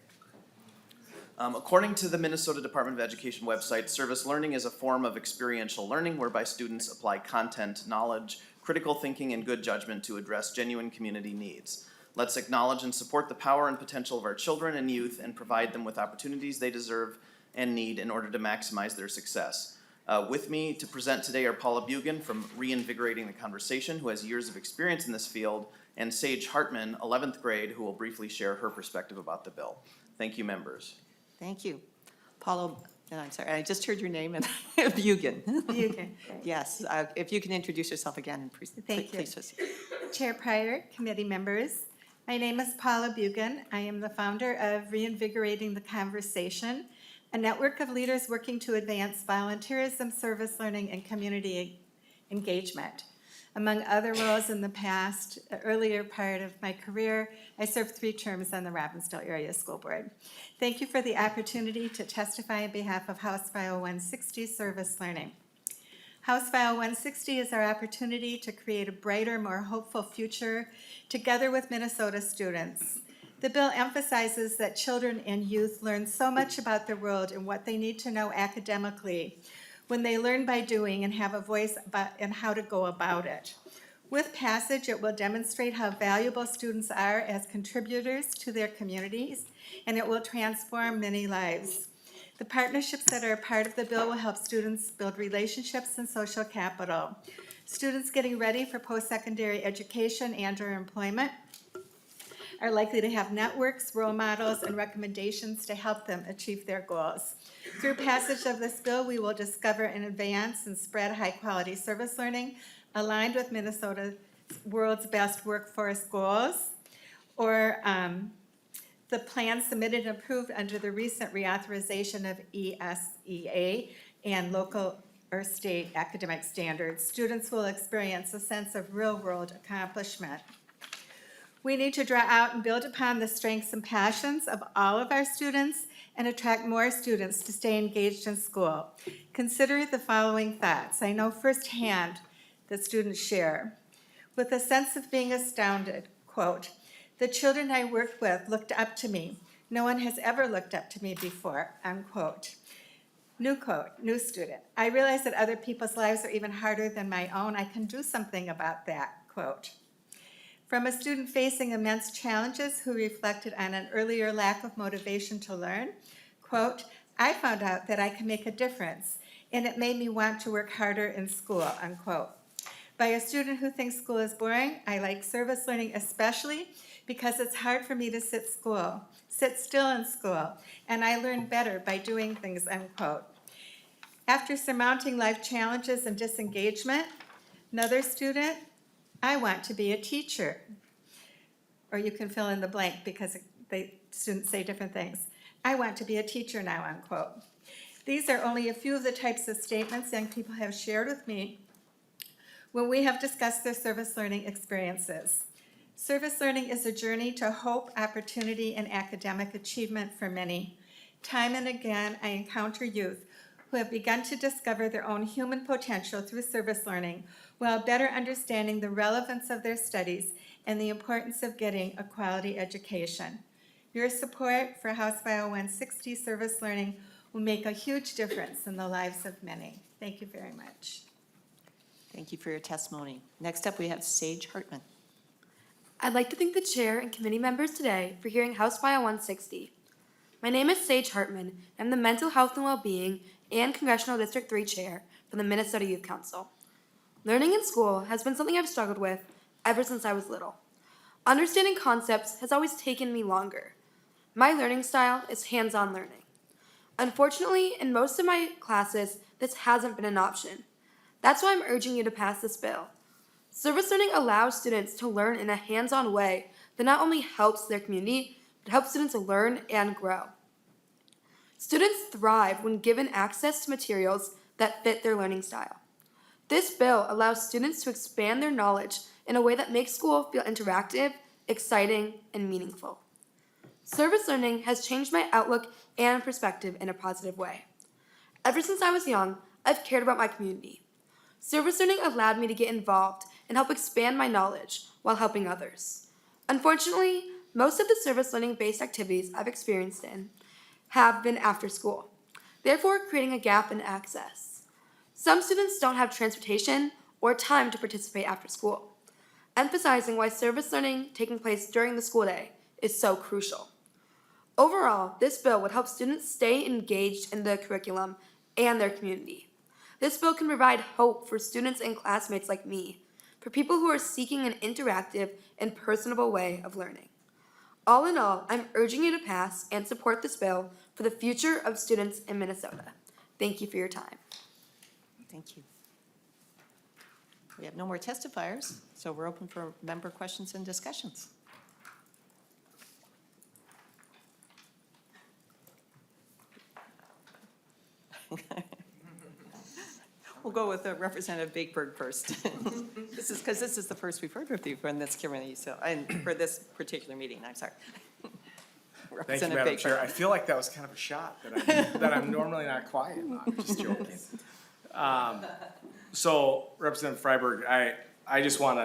According to the Minnesota Department of Education website, service learning is a form of experiential learning whereby students apply content, knowledge, critical thinking, and good judgment to address genuine community needs. Let's acknowledge and support the power and potential of our children and youth and provide them with opportunities they deserve and need in order to maximize their success. With me to present today are Paula Bugan from Reinvigorating the Conversation, who has years of experience in this field, and Sage Hartman, 11th grade, who will briefly share her perspective about the bill. Thank you, members. Thank you. Paula, I'm sorry, I just heard your name and Bugan. Bugan, great. Yes, if you can introduce yourself again, and Thank you. please proceed. Chair Pryor, committee members, my name is Paula Bugan. I am the founder of Reinvigorating the Conversation, a network of leaders working to advance volunteerism, service learning, and community engagement. Among other roles in the past, earlier part of my career, I served 3 terms on the Robbinsdale Area School Board. Thank you for the opportunity to testify on behalf of House File 160, Service Learning. House File 160 is our opportunity to create a brighter, more hopeful future together with Minnesota students. The bill emphasizes that children and youth learn so much about the world and what they need to know academically when they learn by doing and have a voice in how to go about it. With passage, it will demonstrate how valuable students are as contributors to their communities, and it will transform many lives. The partnerships that are a part of the bill will help students build relationships and social capital. Students getting ready for post-secondary education and/or employment are likely to have networks, role models, and recommendations to help them achieve their goals. Through passage of this bill, we will discover and advance and spread high-quality service learning aligned with Minnesota's world's best workforce goals, or the plan submitted and approved under the recent reauthorization of ESEA and local or state academic standards. Students will experience a sense of real-world accomplishment. We need to draw out and build upon the strengths and passions of all of our students and attract more students to stay engaged in school. Consider the following thoughts. I know firsthand that students share. With a sense of being astounded, quote, "The children I worked with looked up to me. No one has ever looked up to me before," unquote. New quote, new student. "I realize that other people's lives are even harder than my own. I can do something about that," quote. From a student facing immense challenges who reflected on an earlier lack of motivation to learn, quote, "I found out that I can make a difference, and it made me want to work harder in school," unquote. By a student who thinks school is boring, "I like service learning especially because it's hard for me to sit still in school, and I learn better by doing things," unquote. After surmounting life challenges and disengagement, another student, "I want to be a teacher." Or you can fill in the blank because students say different things. "I want to be a teacher now," unquote. These are only a few of the types of statements young people have shared with me when we have discussed their service learning experiences. Service learning is a journey to hope, opportunity, and academic achievement for many. Time and again, I encounter youth who have begun to discover their own human potential through service learning while better understanding the relevance of their studies and the importance of getting a quality education. Your support for House File 160 service learning will make a huge difference in the lives of many. Thank you very much. Thank you for your testimony. Next up, we have Sage Hartman. I'd like to thank the chair and committee members today for hearing House File 160. My name is Sage Hartman. I'm the Mental Health and Wellbeing and Congressional District 3 Chair for the Minnesota Youth Council. Learning in school has been something I've struggled with ever since I was little. Understanding concepts has always taken me longer. My learning style is hands-on learning. Unfortunately, in most of my classes, this hasn't been an option. That's why I'm urging you to pass this bill. Service learning allows students to learn in a hands-on way that not only helps their community, but helps students learn and grow. Students thrive when given access to materials that fit their learning style. This bill allows students to expand their knowledge in a way that makes school feel interactive, exciting, and meaningful. Service learning has changed my outlook and perspective in a positive way. Ever since I was young, I've cared about my community. Service learning allowed me to get involved and help expand my knowledge while helping others. Unfortunately, most of the service learning-based activities I've experienced in have been after school, therefore creating a gap in access. Some students don't have transportation or time to participate after school. emphasizing why service learning taking place during the school day is so crucial. Overall, this bill would help students stay engaged in the curriculum and their community. This bill can provide hope for students and classmates like me, for people who are seeking an interactive and personable way of learning. All in all, I'm urging you to pass and support this bill for the future of students in Minnesota. Thank you for your time. Thank you. We have no more testifiers, so we're open for member questions and discussions. We'll go with Representative Bakeberg first. This is because this is the first we've heard of you from this committee, so, and for this particular meeting, I'm sorry. Thank you, Representative Madam Chair. Bakeberg. I feel like that was kind of a shot that I'm normally not quiet on. I'm just joking. So Representative Freiberg, I just want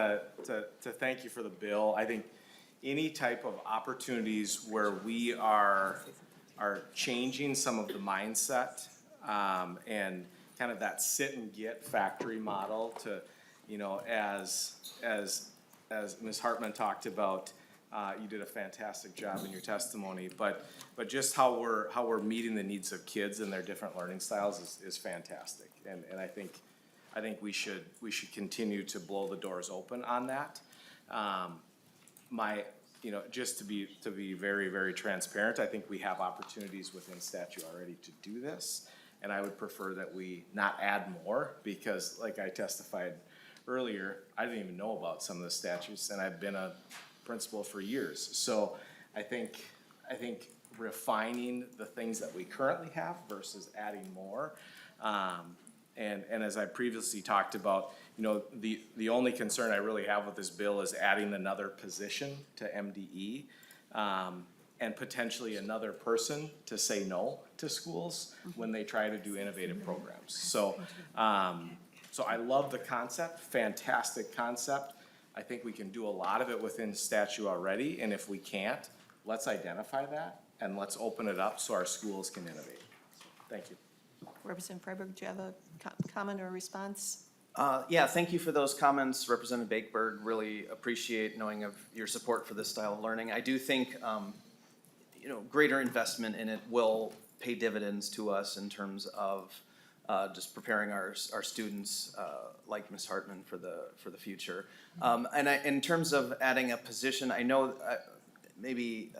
to thank you for the bill. I think any type of opportunities where we are changing some of the mindset and kind of that sit and get factory model to, you know, as Ms. Hartman talked about, you did a fantastic job in your testimony, but just how we're meeting the needs of kids and their different learning styles is fantastic. And I think we should continue to blow the doors open on that. You know, just to be very, very transparent, I think we have opportunities within statute already to do this. And I would prefer that we not add more, because like I testified earlier, I didn't even know about some of the statutes, and I've been a principal for years. So I think refining the things that we currently have versus adding more. And as I previously talked about, you know, the only concern I really have with this bill is adding another position to MDE. And potentially another person to say no to schools when they try to do innovative programs. So I love the concept, fantastic concept. I think we can do a lot of it within statute already, and if we can't, let's identify that and let's open it up so our schools can innovate. Thank you. Representative Freiberg, do you have a comment or response? Yeah, thank you for those comments, Representative Bakeberg. Really appreciate knowing of your support for this style of learning. I do think, you know, greater investment in it will pay dividends to us in terms of just preparing our students, like Ms. Hartman, for the future. And in terms of adding a position, I know maybe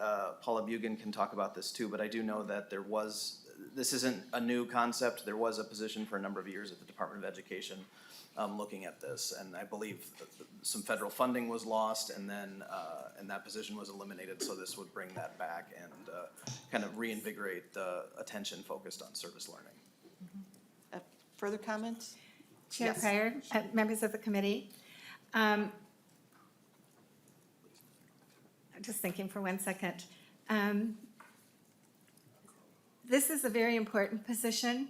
Paula Bugan can talk about this too, but I do know that this isn't a new concept. There was a position for a number of years at the Department of Education looking at this, and I believe some federal funding was lost, and then and that position was eliminated. So this would bring that back and kind of reinvigorate the attention focused on service learning. Further comments? Chair Yes. Pryor, members of the committee. I'm just thinking for 1 second. This is a very important position.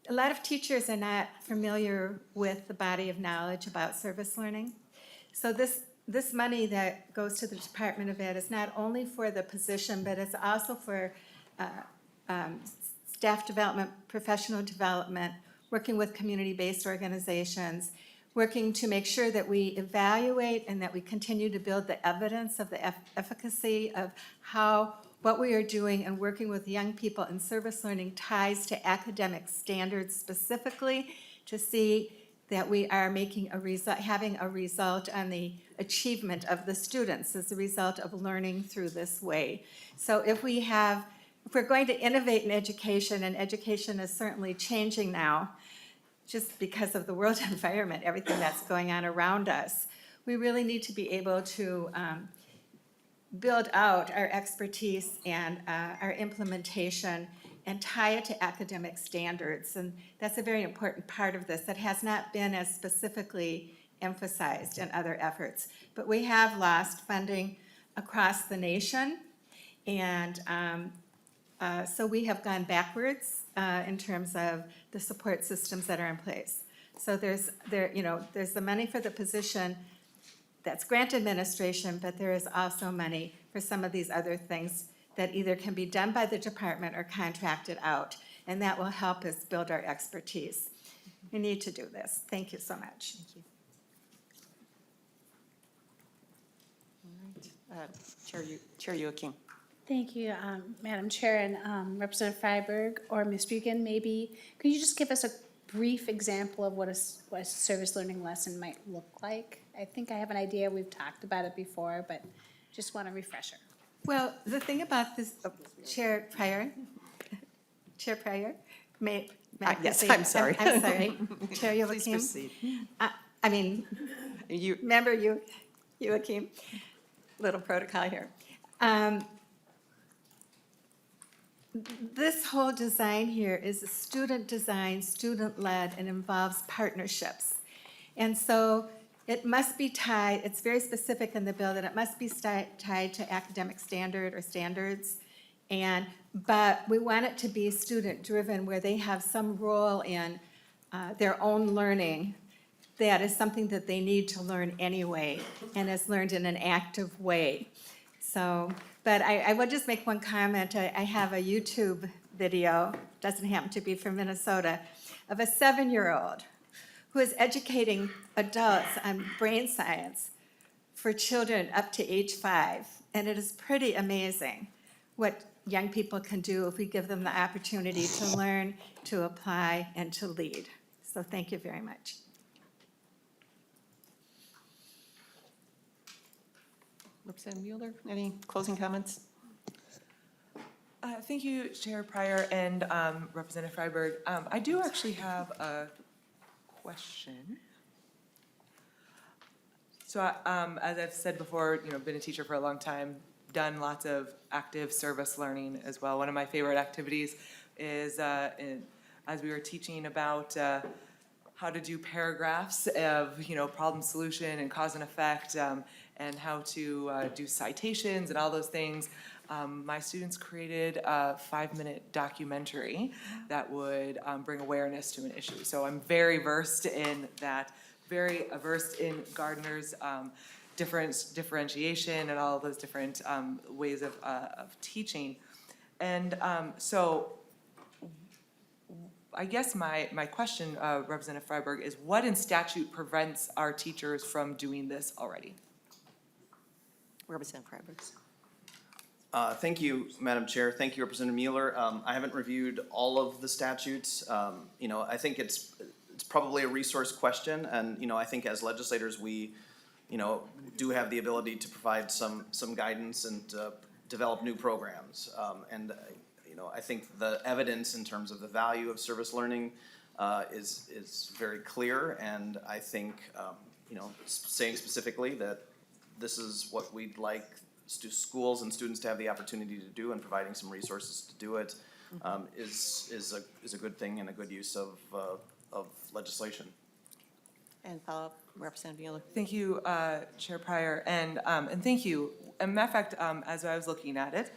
A lot of teachers are not familiar with the body of knowledge about service learning. So this money that goes to the Department of Ed is not only for the position, but it's also for staff development, professional development, working with community-based organizations, working to make sure that we evaluate and that we continue to build the evidence of the efficacy of how what we are doing and working with young people in service learning ties to academic standards specifically, to see that we are making a result, having a result on the achievement of the students as a result of learning through this way. So if we're going to innovate in education, and education is certainly changing now, just because of the world environment, everything that's going on around us, we really need to be able to build out our expertise and our implementation and tie it to academic standards. And that's a very important part of this that has not been as specifically emphasized in other efforts. But we have lost funding across the nation, and so we have gone backwards in terms of the support systems that are in place. So there's the money for the position that's grant administration, but there is also money for some of these other things that either can be done by the department or contracted out, and that will help us build our expertise. We need to do this. Thank you so much. Thank you. Chair Joachim. Thank you, Madam Chair, and Representative Freiberg or Ms. Buchan, maybe, could you just give us a brief example of what a service learning lesson might look like? I think I have an idea, we've talked about it before, but just want a refresher. Well, the thing about this, Chair Pryor, may I Yes, proceed? I'm sorry. I'm sorry, Chair Please Joachim. proceed. I mean, You, member Joachim, little protocol here. This whole design here is a student design, student-led, and involves partnerships. And so it must be tied, it's very specific in the bill that it must be tied to academic standard or standards. But we want it to be student-driven, where they have some role in their own learning that is something that they need to learn anyway, and is learned in an active way. So, but I will just make one comment. I have a YouTube video, doesn't happen to be from Minnesota, of a 7-year-old who is educating adults on brain science for children up to age 5. And it is pretty amazing what young people can do if we give them the opportunity to learn, to apply, and to lead. So thank you very much. Representative Mueller, any closing comments? Thank you, Chair Pryor and Representative Freiberg. I do actually have a question. So, as I've said before, been a teacher for a long time, done lots of active service learning as well. One of my favorite activities is as we were teaching about how to do paragraphs of, problem solution and cause and effect, and how to do citations and all those things. My students created a 5-minute documentary that would bring awareness to an issue. So I'm very versed in that, very versed in Gardner's differentiation and all of those different ways of teaching. And so I guess my question, Representative Freiberg, is what in statute prevents our teachers from doing this already? Representative Freiberg. Thank you, Madam Chair. Thank you, Representative Mueller. I haven't reviewed all of the statutes. I think it's probably a resource question, and, I think as legislators, we, do have the ability to provide some guidance and develop new programs. I think the evidence in terms of the value of service learning is very clear, and I think, saying specifically that this is what we'd like schools and students to have the opportunity to do, and providing some resources to do it is a good thing and a good use of legislation. And follow-up, Representative Mueller. Thank you, Chair Pryor, and thank you. As a matter of fact, as I was looking at it,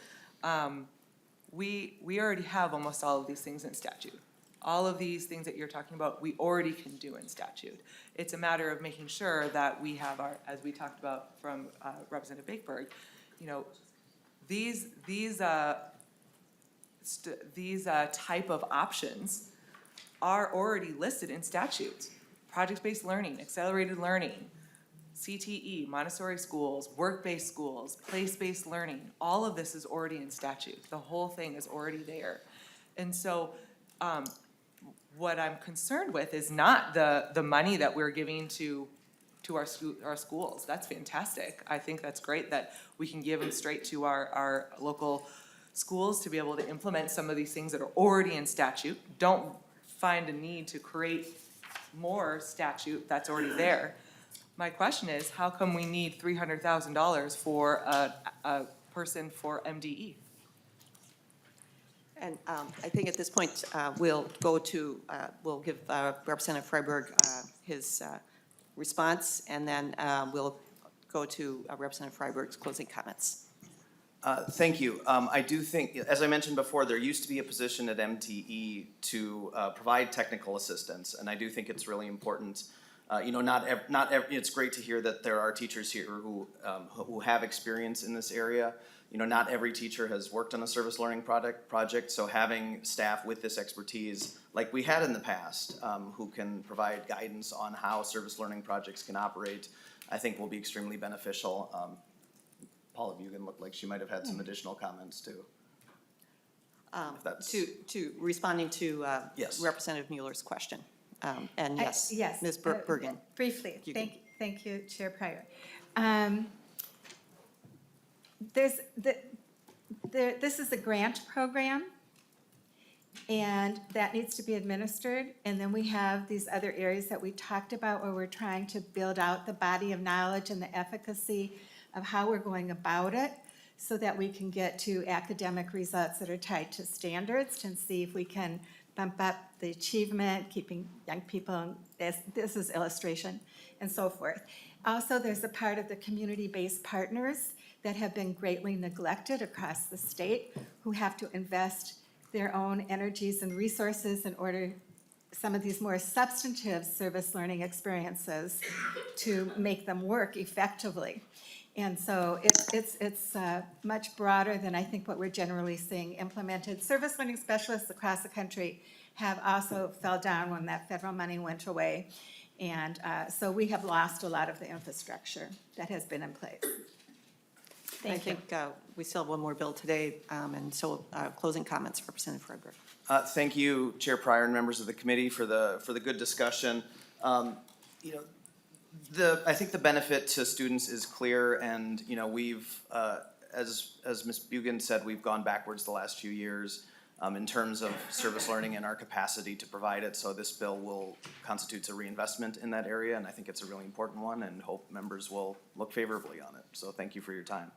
we already have almost all of these things in statute. All of these things that you're talking about, we already can do in statute. It's a matter of making sure that we have our, as we talked about from Representative Bakeberg, these type of options are already listed in statutes. Project-based learning, accelerated learning, CTE, Montessori schools, work-based schools, place-based learning, all of this is already in statute. The whole thing is already there. And so what I'm concerned with is not the money that we're giving to our schools. That's fantastic. I think that's great that we can give them straight to our local schools to be able to implement some of these things that are already in statute. Don't find a need to create more statute that's already there. My question is, how come we need $300,000 for a person for MDE? And I think at this point, we'll give Representative Freiberg his response, and then we'll go to Representative Freiberg's closing comments. Thank you. I do think, as I mentioned before, there used to be a position at MTE to provide technical assistance, and I do think it's really important. It's great to hear that there are teachers here who have experience in this area. Not every teacher has worked on a service learning project, so having staff with this expertise, like we had in the past, who can provide guidance on how service learning projects can operate, I think will be extremely beneficial. Paula Bugan looked like she might have had some additional comments too. If that's- To responding to Yes. Representative Mueller's question. And yes, Yes. Ms. Bergen. Briefly, You thank you, Chair Pryor. This is a grant program, and that needs to be administered. And then we have these other areas that we talked about where we're trying to build out the body of knowledge and the efficacy of how we're going about it so that we can get to academic results that are tied to standards and see if we can bump up the achievement, keeping young people, this is illustration, and so forth. Also, there's a part of the community-based partners that have been greatly neglected across the state, who have to invest their own energies and resources in order some of these more substantive service learning experiences to make them work effectively. And so it's much broader than I think what we're generally seeing implemented. Service learning specialists across the country have also fell down when that federal money went away. And so we have lost a lot of the infrastructure that has been in place. I think we still have one more bill today, and so closing comments, Representative Freiberg. Thank you, Chair Pryor and members of the committee for the good discussion. You know, I think the benefit to students is clear, and, you know, we've, as Ms. Bugan said, we've gone backwards the last few years in terms of service learning and our capacity to provide it, so this bill constitutes a reinvestment in that area, and I think it's a really important one, and hope members will look favorably on it. So thank you for your time.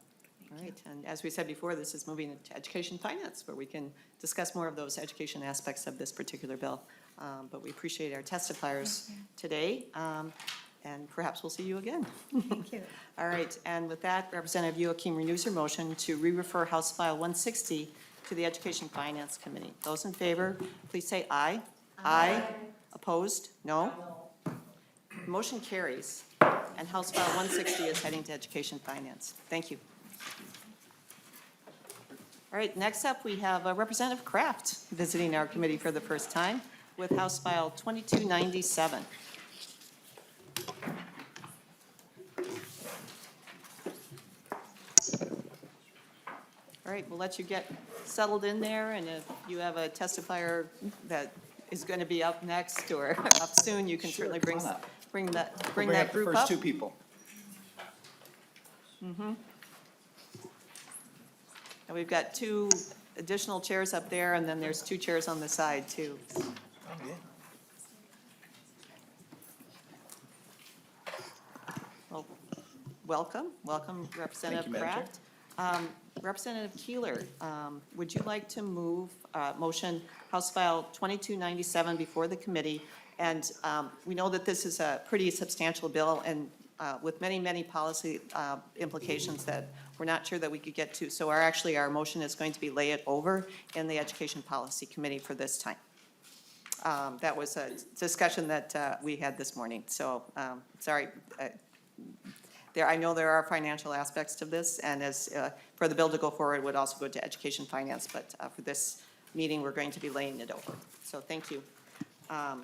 All right, and as we said before, this is moving into education finance, where we can discuss more of those education aspects of this particular bill. But we appreciate our testifiers today, and perhaps we'll see you again. Thank you. All right, and with that, Representative Joachim renews her motion to re-refer House File 160 to the Education Finance Committee. Those in favor, please say aye. Aye. Opposed? No? Motion carries, and House File 160 is heading to Education Finance. Thank you. All right, next up, we have Representative Kraft visiting our committee for the first time with House File 2297. All right, we'll let you get settled in there, and if you have a testifier that is going to be up next or up soon, you can certainly bring that group up. First two people. And we've got two additional chairs up there, and then there's two chairs on the side, too. Well, welcome Representative Madam Chair. Kraft. Representative Keeler, would you like to move motion House File 2297 before the committee? And we know that this is a pretty substantial bill, and with many, many policy implications that we're not sure that we could get to. So our motion is going to be lay it over in the Education Policy Committee for this time. That was a discussion that we had this morning. So, sorry. I know there are financial aspects to this, and as for the bill to go forward, it would also go to Education Finance, but for this meeting, we're going to be laying it over. So thank you. All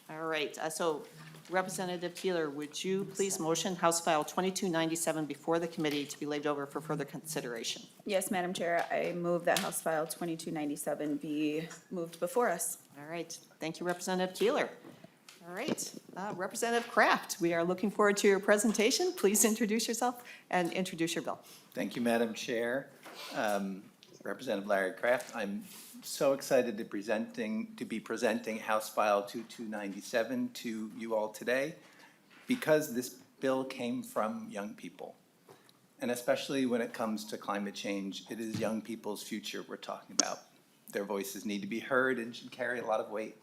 right, so Representative Keeler, would you please motion House File 2297 before the committee to be laid over for further consideration? Yes, Madam Chair, I move that House File 2297 be moved before us. All right, thank you, Representative Keeler. All right, Representative Kraft, we are looking forward to your presentation. Please introduce yourself and introduce your bill. Thank you, Madam Chair. Representative Larry Kraft, I'm so excited to be presenting House File 2297 to you all today because this bill came from young people. And especially when it comes to climate change, it is young people's future we're talking about. Their voices need to be heard and should carry a lot of weight.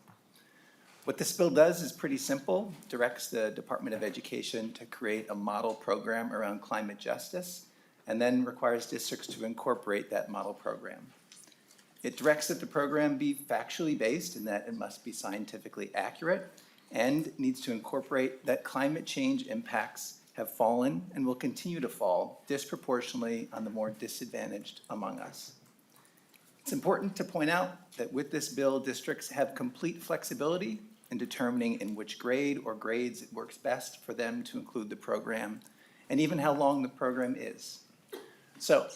What this bill does is pretty simple, directs the Department of Education to create a model program around climate justice, and then requires districts to incorporate that model program. It directs that the program be factually based in that it must be scientifically accurate and needs to incorporate that climate change impacts have fallen and will continue to fall disproportionately on the more disadvantaged among us. It's important to point out that with this bill, districts have complete flexibility in determining in which grade or grades it works best for them to include the program, and even how long the program is. So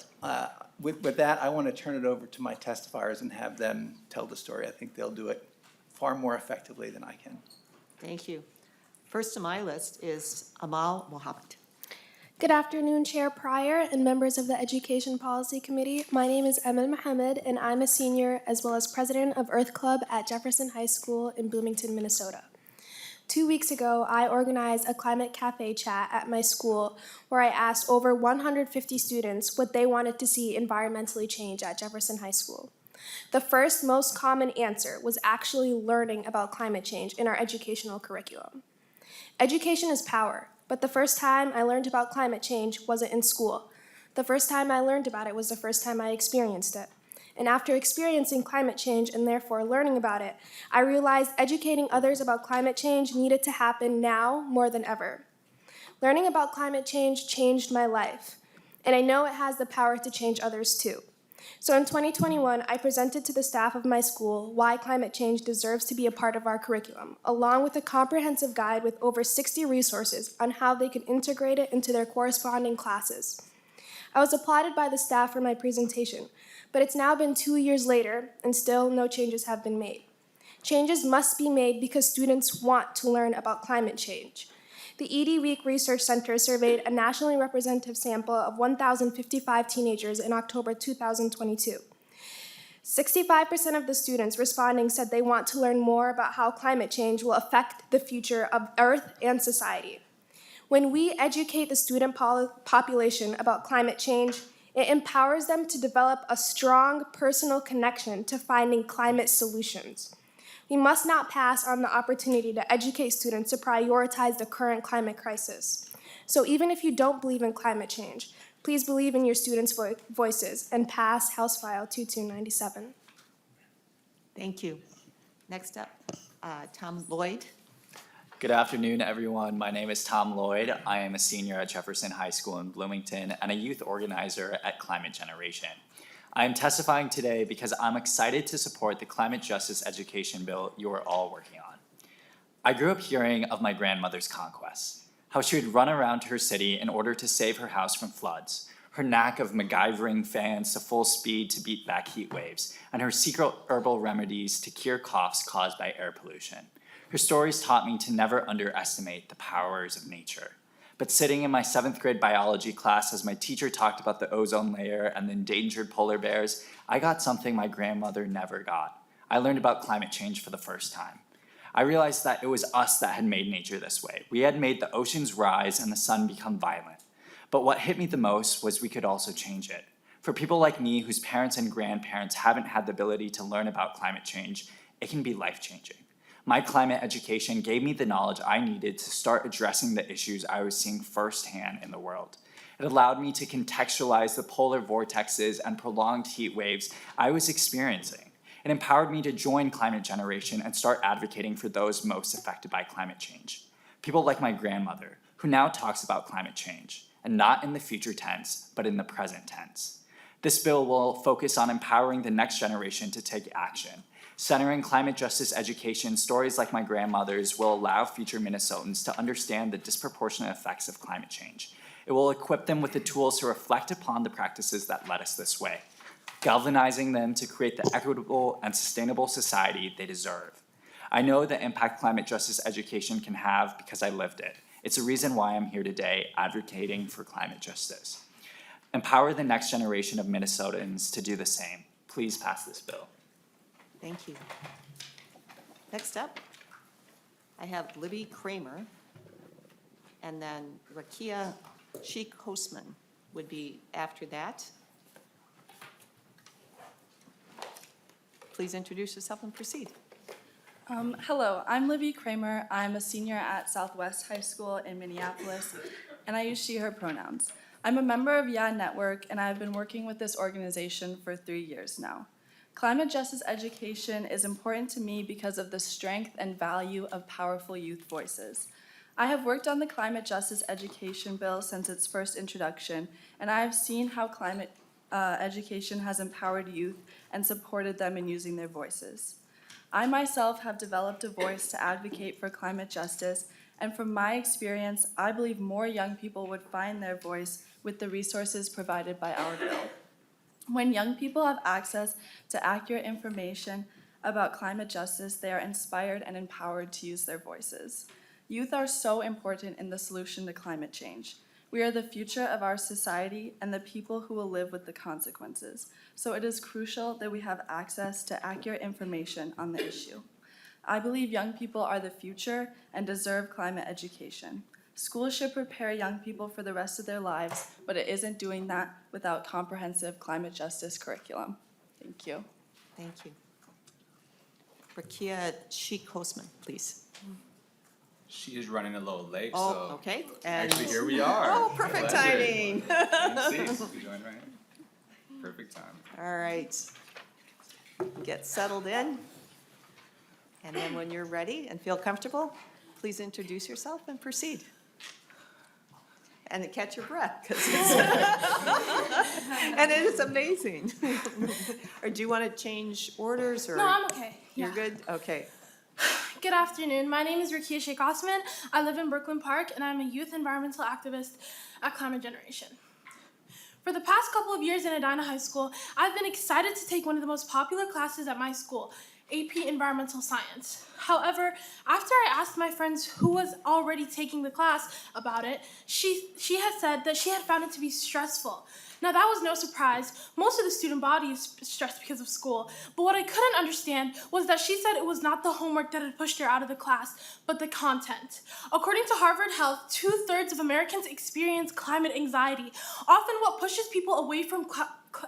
with that, I want to turn it over to my testifiers and have them tell the story. I think they'll do it far more effectively than I can. Thank you. First on my list is Amal Mohammed. Good afternoon, Chair Pryor and members of the Education Policy Committee. My name is Emma Mohammed, and I'm a senior as well as president of Earth Club at Jefferson High School in Bloomington, Minnesota. 2 weeks ago, I organized a climate cafe chat at my school where I asked over 150 students what they wanted to see environmentally change at Jefferson High School. The first most common answer was actually learning about climate change in our educational curriculum. Education is power, but the first time I learned about climate change wasn't in school. The first time I learned about it was the first time I experienced it. And after experiencing climate change and therefore learning about it, I realized educating others about climate change needed to happen now more than ever. Learning about climate change changed my life, and I know it has the power to change others too. So in 2021, I presented to the staff of my school why climate change deserves to be a part of our curriculum, along with a comprehensive guide with over 60 resources on how they can integrate it into their corresponding classes. I was applauded by the staff for my presentation, but it's now been 2 years later, and still no changes have been made. Changes must be made because students want to learn about climate change. The ED Week Research Center surveyed a nationally representative sample of 1,055 teenagers in October 2022. 65% of the students responding said they want to learn more about how climate change will affect the future of Earth and society. When we educate the student population about climate change, it empowers them to develop a strong personal connection to finding climate solutions. We must not pass on the opportunity to educate students to prioritize the current climate crisis. So even if you don't believe in climate change, please believe in your students' voices and pass House File 2297. Thank you. Next up, Tom Lloyd. Good afternoon, everyone. My name is Tom Lloyd. I am a senior at Jefferson High School in Bloomington and a youth organizer at Climate Generation. I am testifying today because I'm excited to support the climate justice education bill you are all working on. I grew up hearing of my grandmother's conquests, how she would run around her city in order to save her house from floods, her knack of MacGyvering fans to full speed to beat back heat waves, and her secret herbal remedies to cure coughs caused by air pollution. Her stories taught me to never underestimate the powers of nature. But sitting in my 7th grade biology class as my teacher talked about the ozone layer and the endangered polar bears, I got something my grandmother never got. I learned about climate change for the first time. I realized that it was us that had made nature this way. We had made the oceans rise and the sun become violent. But what hit me the most was we could also change it. For people like me whose parents and grandparents haven't had the ability to learn about climate change, it can be life-changing. My climate education gave me the knowledge I needed to start addressing the issues I was seeing firsthand in the world. It allowed me to contextualize the polar vortexes and prolonged heat waves I was experiencing. It empowered me to join Climate Generation and start advocating for those most affected by climate change. People like my grandmother, who now talks about climate change, and not in the future tense, but in the present tense. This bill will focus on empowering the next generation to take action. Centering climate justice education, stories like my grandmother's will allow future Minnesotans to understand the disproportionate effects of climate change. It will equip them with the tools to reflect upon the practices that led us this way, galvanizing them to create the equitable and sustainable society they deserve. I know the impact climate justice education can have because I lived it. It's a reason why I'm here today advocating for climate justice. Empower the next generation of Minnesotans to do the same. Please pass this bill. Thank you. Next up, I have Libby Kramer, and then Rakia Sheikh-Hosman would be after that. Please introduce yourself and proceed. Hello, I'm Libby Kramer. I'm a senior at Southwest High School in Minneapolis, and I use she, her pronouns. I'm a member of YA Network, and I've been working with this organization for 3 years now. Climate justice education is important to me because of the strength and value of powerful youth voices. I have worked on the climate justice education bill since its first introduction, and I have seen how climate education has empowered youth and supported them in using their voices. I myself have developed a voice to advocate for climate justice, and from my experience, I believe more young people would find their voice with the resources provided by our bill. When young people have access to accurate information about climate justice, they are inspired and empowered to use their voices. Youth are so important in the solution to climate change. We are the future of our society and the people who will live with the consequences. So it is crucial that we have access to accurate information on the issue. I believe young people are the future and deserve climate education. Schools should prepare young people for the rest of their lives, but it isn't doing that without comprehensive climate justice curriculum. Thank you. Thank you. Rakia Sheik-Hostman, please. She is running a little late, Oh, so. okay. And Actually, here we are. Oh, perfect timing. You joined right? Perfect time. All right. Get settled in. And then when you're ready and feel comfortable, please introduce yourself and proceed. And catch your breath, because it's, and it is amazing. Or do you want to change orders, or? No, I'm okay. You're good? Okay. Good afternoon. My name is Rakia Sheik-Osman. I live in Brooklyn Park, and I'm a youth environmental activist at Climate Generation. For the past couple of years in Edina High School, I've been excited to take one of the most popular classes at my school, AP Environmental Science. However, after I asked my friends who was already taking the class about it, she had said that she had found it to be stressful. Now that was no surprise. Most of the student body is stressed because of school, but what I couldn't understand was that she said it was not the homework that had pushed her out of the class, but the content. According to Harvard Health, 2/3 of Americans experience climate anxiety. Often what pushes people away from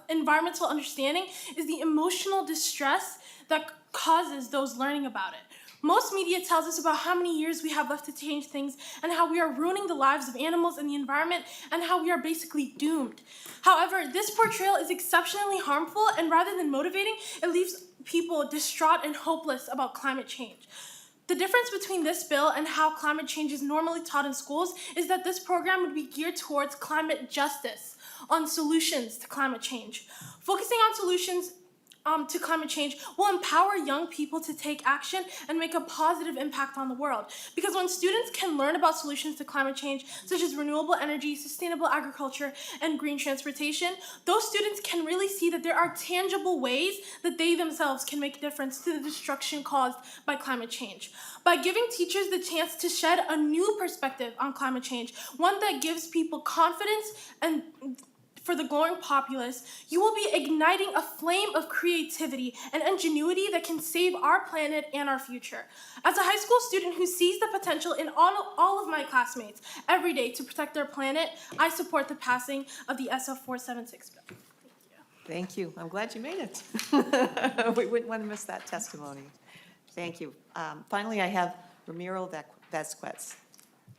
environmental understanding is the emotional distress that causes those learning about it. Most media tells us about how many years we have left to change things and how we are ruining the lives of animals and the environment and how we are basically doomed. However, this portrayal is exceptionally harmful, and rather than motivating, it leaves people distraught and hopeless about climate change. The difference between this bill and how climate change is normally taught in schools is that this program would be geared towards climate justice, on solutions to climate change. Focusing on solutions to climate change will empower young people to take action and make a positive impact on the world. Because when students can learn about solutions to climate change, such as renewable energy, sustainable agriculture, and green transportation, those students can really see that there are tangible ways that they themselves can make a difference to the destruction caused by climate change. By giving teachers the chance to shed a new perspective on climate change, one that gives people confidence and for the growing populace, you will be igniting a flame of creativity and ingenuity that can save our planet and our future. As a high school student who sees the potential in all of my classmates every day to protect their planet, I support the passing of the SF 476 bill. Thank you. I'm glad you made it. We wouldn't want to miss that testimony. Thank you. Finally, I have Ramiro Vasquez.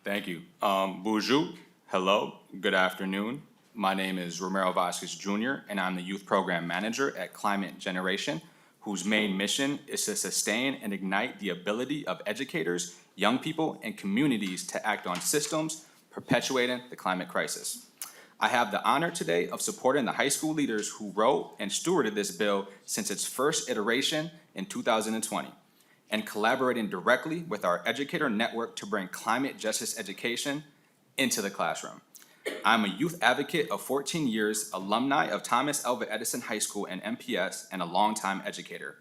Thank you. Bonjour, hello, good afternoon. My name is Romero Vasquez Jr., and I'm the Youth Program Manager at Climate Generation, whose main mission is to sustain and ignite the ability of educators, young people, and communities to act on systems perpetuating the climate crisis. I have the honor today of supporting the high school leaders who wrote and stewarded this bill since its first iteration in 2020, and collaborating directly with our educator network to bring climate justice education into the classroom. I'm a youth advocate of 14 years, alumni of Thomas Alva Edison High School and MPS, and a longtime educator.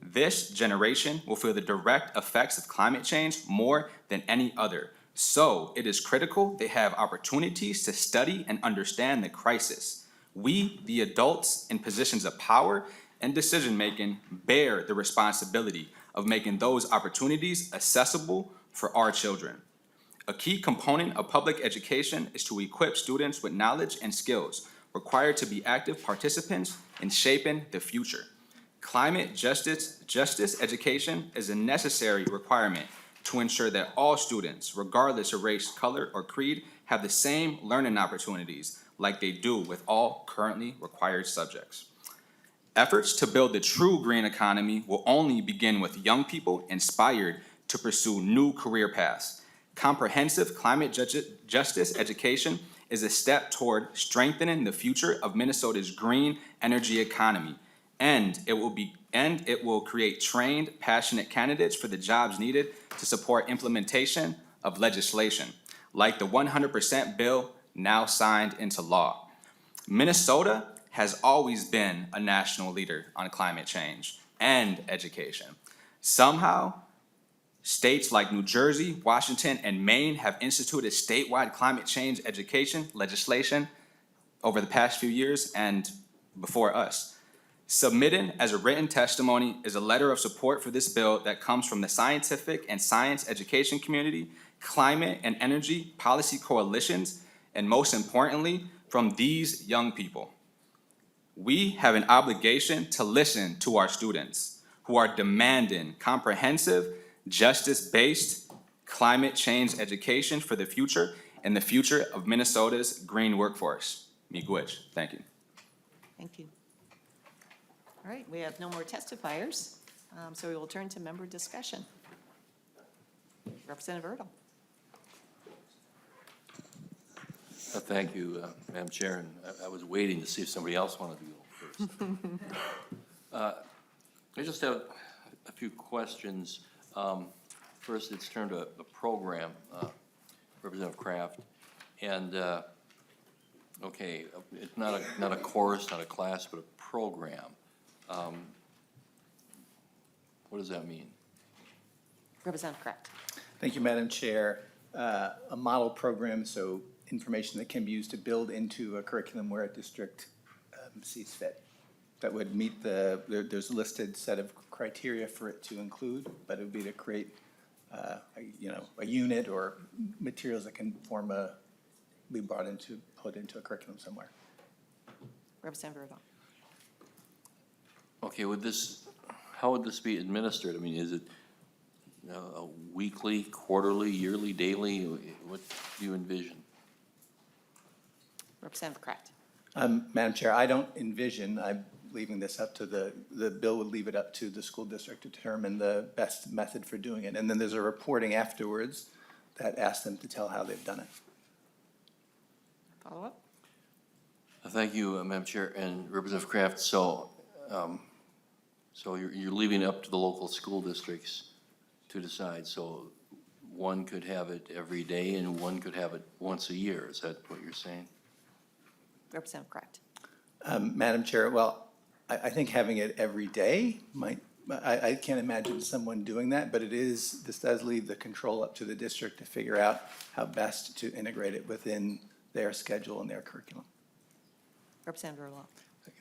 This generation will feel the direct effects of climate change more than any other. So it is critical they have opportunities to study and understand the crisis. We, the adults in positions of power and decision-making, bear the responsibility of making those opportunities accessible for our children. A key component of public education is to equip students with knowledge and skills required to be active participants in shaping the future. Climate justice education is a necessary requirement to ensure that all students, regardless of race, color, or creed, have the same learning opportunities like they do with all currently required subjects. Efforts to build the true green economy will only begin with young people inspired to pursue new career paths. Comprehensive climate justice education is a step toward strengthening the future of Minnesota's green energy economy, and it will create trained, passionate candidates for the jobs needed to support implementation of legislation, like the 100% bill now signed into law. Minnesota has always been a national leader on climate change and education. Somehow, states like New Jersey, Washington, and Maine have instituted statewide climate change education legislation over the past few years and before us. Submitted as a written testimony is a letter of support for this bill that comes from the scientific and science education community, climate and energy policy coalitions, and most importantly, from these young people. We have an obligation to listen to our students who are demanding comprehensive, justice-based climate change education for the future and the future of Minnesota's green workforce. Miigwech. Thank you. Thank you. All right, we have no more testifiers, so we will turn to member discussion. Representative Erdl. Thank you, Madam Chair, and I was waiting to see if somebody else wanted to go first. I just have a few questions. First, it's turned to a program, Representative Kraft, and okay, it's not a course, not a class, but a program. What does that mean? Representative Kraft. Thank you, Madam Chair. A model program, so information that can be used to build into a curriculum where a district sees fit. That would meet there's a listed set of criteria for it to include, but it would be to create, a unit or materials that can be put into a curriculum somewhere. Representative Erdl. Okay, how would this be administered? I mean, is it a weekly, quarterly, yearly, daily? What do you envision? Representative Kraft. Madam Chair, I don't envision, I'm leaving this up to the bill would leave it up to the school district to determine the best method for doing it. And then there's a reporting afterwards that asks them to tell how they've done it. Follow up? Thank you, Madam Chair, and Representative Kraft. So you're leaving it up to the local school districts to decide. So one could have it every day and one could have it once a year. Is that what you're saying? Representative Kraft. Madam Chair, well, I think having it every day I can't imagine someone doing that, but this does leave the control up to the district to figure out how best to integrate it within their schedule and their curriculum. Representative Erdl.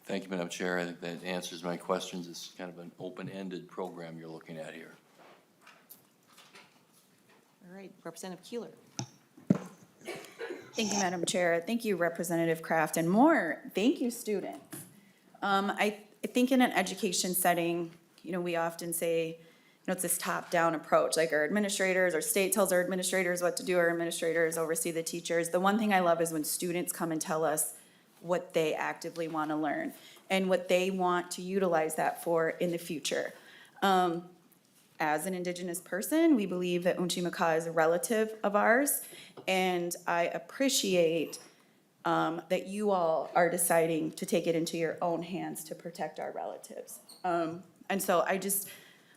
Thank you, Madam Chair. I think that answers my questions. It's kind of an open-ended program you're looking at here. All right, Representative Keeler. Thank you, Madam Chair. Thank you, Representative Kraft, and more, thank you, students. I think in an education setting, we often say, it's this top-down approach, like our administrators, our state tells our administrators what to do, our administrators oversee the teachers. The one thing I love is when students come and tell us what they actively want to learn and what they want to utilize that for in the future. As an Indigenous person, we believe that Unchimaka is a relative of ours, and I appreciate that you all are deciding to take it into your own hands to protect our relatives. And so I just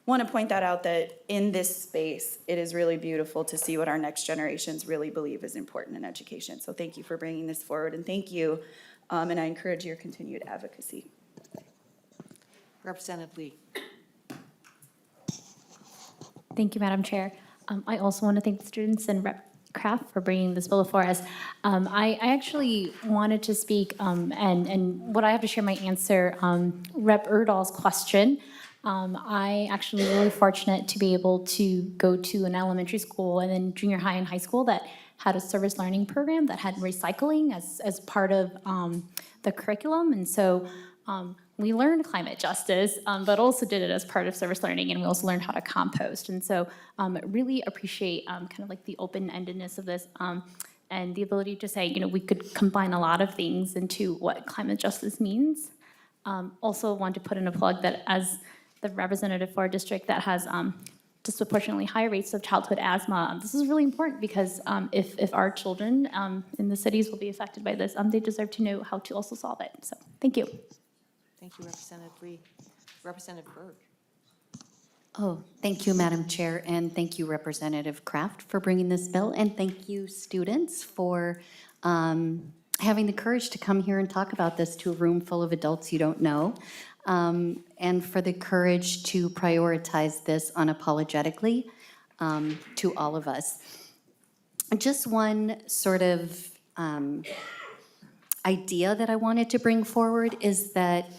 want to point that out, that in this space, it is really beautiful to see what our next generations really believe is important in education. So thank you for bringing this forward, and thank you, and I encourage your continued advocacy. Representative Lee. Thank you, Madam Chair. I also want to thank the students and Rep. Kraft for bringing this bill before us. I actually wanted to speak, and what I have to share my answer, Rep. Erdal's question. I actually was really fortunate to be able to go to an elementary school and then junior high and high school that had a service learning program that had recycling as part of the curriculum. And so we learned climate justice, but also did it as part of service learning, and we also learned how to compost. And so really appreciate kind of like the open-endedness of this and the ability to say, we could combine a lot of things into what climate justice means. Also want to put in a plug that as the representative for a district that has disproportionately high rates of childhood asthma, this is really important because if our children in the cities will be affected by this, they deserve to know how to also solve it. So thank you. Thank you, Representative Lee. Representative Berg. Oh, thank you, Madam Chair, and thank you, Representative Kraft, for bringing this bill, and thank you, students, for having the courage to come here and talk about this to a room full of adults you don't know, and for the courage to prioritize this unapologetically to all of us. Just one sort of idea that I wanted to bring forward is that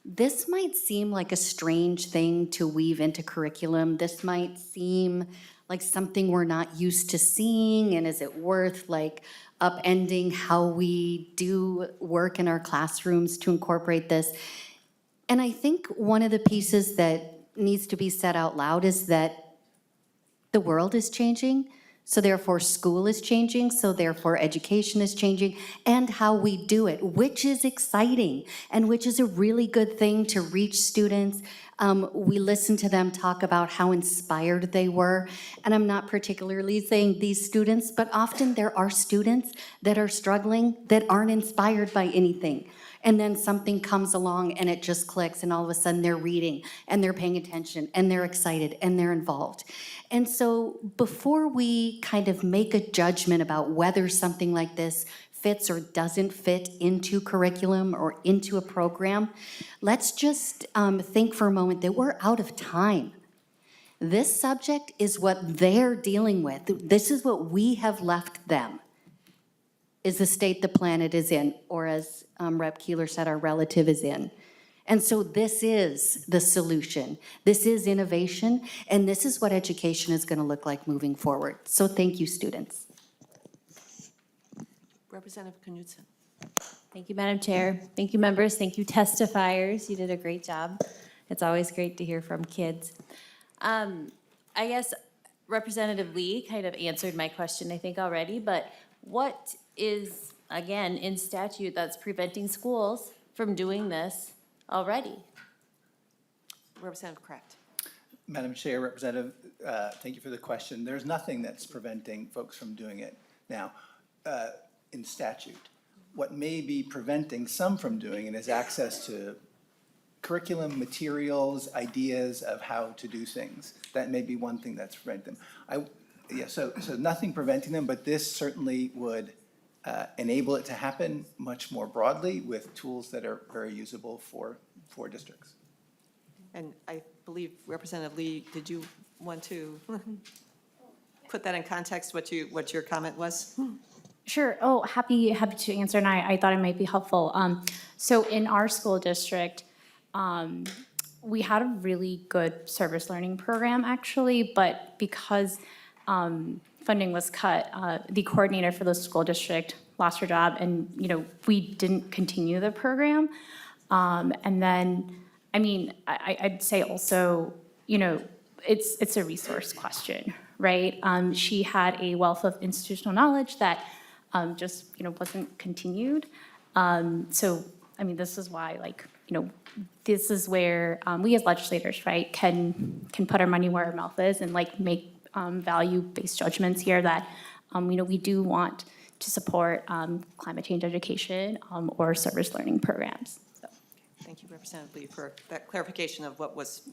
this might seem like a strange thing to weave into curriculum. This might seem like something we're not used to seeing, and is it worth like upending how we do work in our classrooms to incorporate this? And I think one of the pieces that needs to be said out loud is that the world is changing. So therefore, school is changing, so therefore, education is changing, and how we do it, which is exciting, and which is a really good thing to reach students. We listen to them talk about how inspired they were, and I'm not particularly saying these students, but often there are students that are struggling that aren't inspired by anything. And then something comes along and it just clicks, and all of a sudden they're reading and they're paying attention and they're excited and they're involved. And so before we kind of make a judgment about whether something like this fits or doesn't fit into curriculum or into a program, let's just think for a moment that we're out of time. This subject is what they're dealing with. This is what we have left them, is the state the planet is in, or as Rep. Keeler said, our relative is in. And so this is the solution. This is innovation, and this is what education is going to look like moving forward. So thank you, students. Representative Knudsen. Thank you, Madam Chair. Thank you, members. Thank you, testifiers. You did a great job. It's always great to hear from kids. I guess Representative Lee kind of answered my question, I think, already, but what is, again, in statute that's preventing schools from doing this already? Representative Kraft. Madam Chair, Representative, thank you for the question. There's nothing that's preventing folks from doing it now in statute. What may be preventing some from doing it is access to curriculum, materials, ideas of how to do things. That may be one thing that's preventing them. So nothing preventing them, but this certainly would enable it to happen much more broadly with tools that are very usable for districts. And I believe Representative Lee, did you want to put that in context, what your comment was? Sure. Oh, happy to answer, and I thought it might be helpful. So in our school district, we had a really good service learning program, actually, but because funding was cut, the coordinator for the school district lost her job, and we didn't continue the program. And then, I mean, I'd say also, it's a resource question, right? She had a wealth of institutional knowledge that just wasn't continued. So I mean, this is why, this is where we as legislators, right, can put our money where our mouth is and make value-based judgments here that we do want to support climate change education or service learning programs. So. Thank you, Representative Lee, for that clarification of what was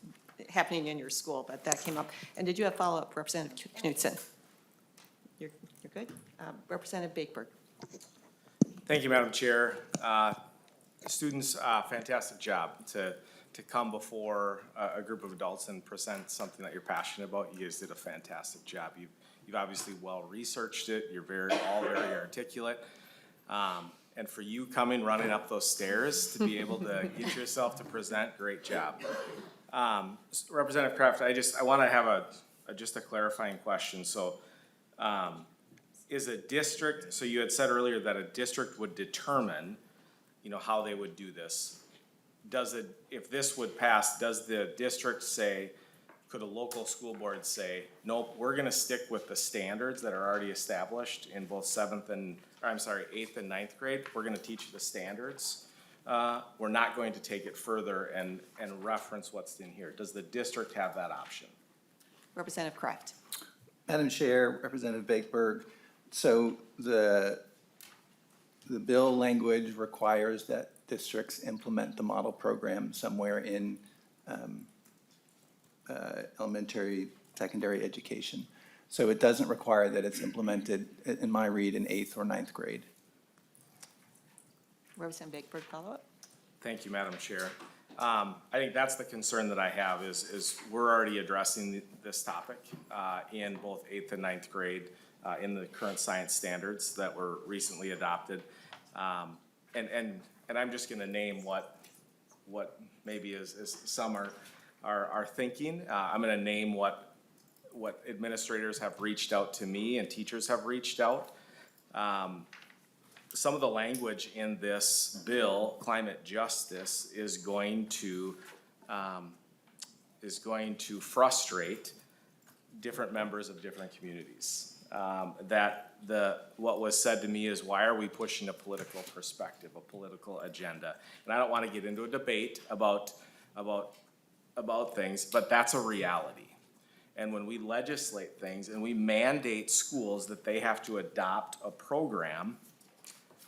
happening in your school, but that came up. And did you have follow-up, Representative Knudsen? You're good? Representative Bakeberg. Thank you, Madam Chair. Students, fantastic job to come before a group of adults and present something that you're passionate about. You guys did a fantastic job. You've obviously well-researched it. You're all very articulate. And for you running up those stairs to be able to get yourself to present, great job. Representative Kraft, I want to have just a clarifying question. So, is a district, so you had said earlier that a district would determine, how they would do this. If this would pass, does the district say, could a local school board say, nope, we're gonna stick with the standards that are already established in both 8th and 9th grade? We're gonna teach you the standards. We're not going to take it further and reference what's in here. Does the district have that option? Representative Kraft. Madam Chair, Representative Bakeberg, so the bill language requires that districts implement the model program somewhere in elementary, secondary education. So it doesn't require that it's implemented, in my read, in 8th or 9th grade. Representative Bakeberg, follow-up. Thank you, Madam Chair. I think that's the concern that I have is we're already addressing this topic in both 8th and 9th grade in the current science standards that were recently adopted. And I'm just gonna name what maybe is some are thinking. I'm gonna name what administrators have reached out to me and teachers have reached out. Some of the language in this bill, climate justice, is going to frustrate different members of different communities. What was said to me is, why are we pushing a political perspective, a political agenda? And I don't want to get into a debate about things, but that's a reality. And when we legislate things and we mandate schools that they have to adopt a program,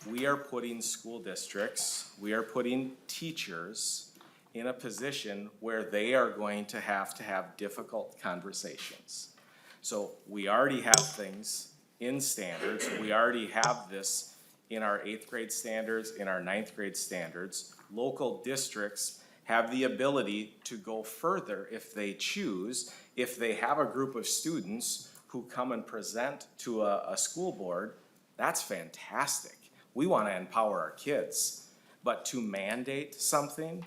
we are putting school districts, we are putting teachers in a position where they are going to have difficult conversations. So we already have things in standards, we already have this in our 8th grade standards, in our 9th grade standards. Local districts have the ability to go further if they choose, if they have a group of students who come and present to a school board. That's fantastic. We want to empower our kids, but to mandate something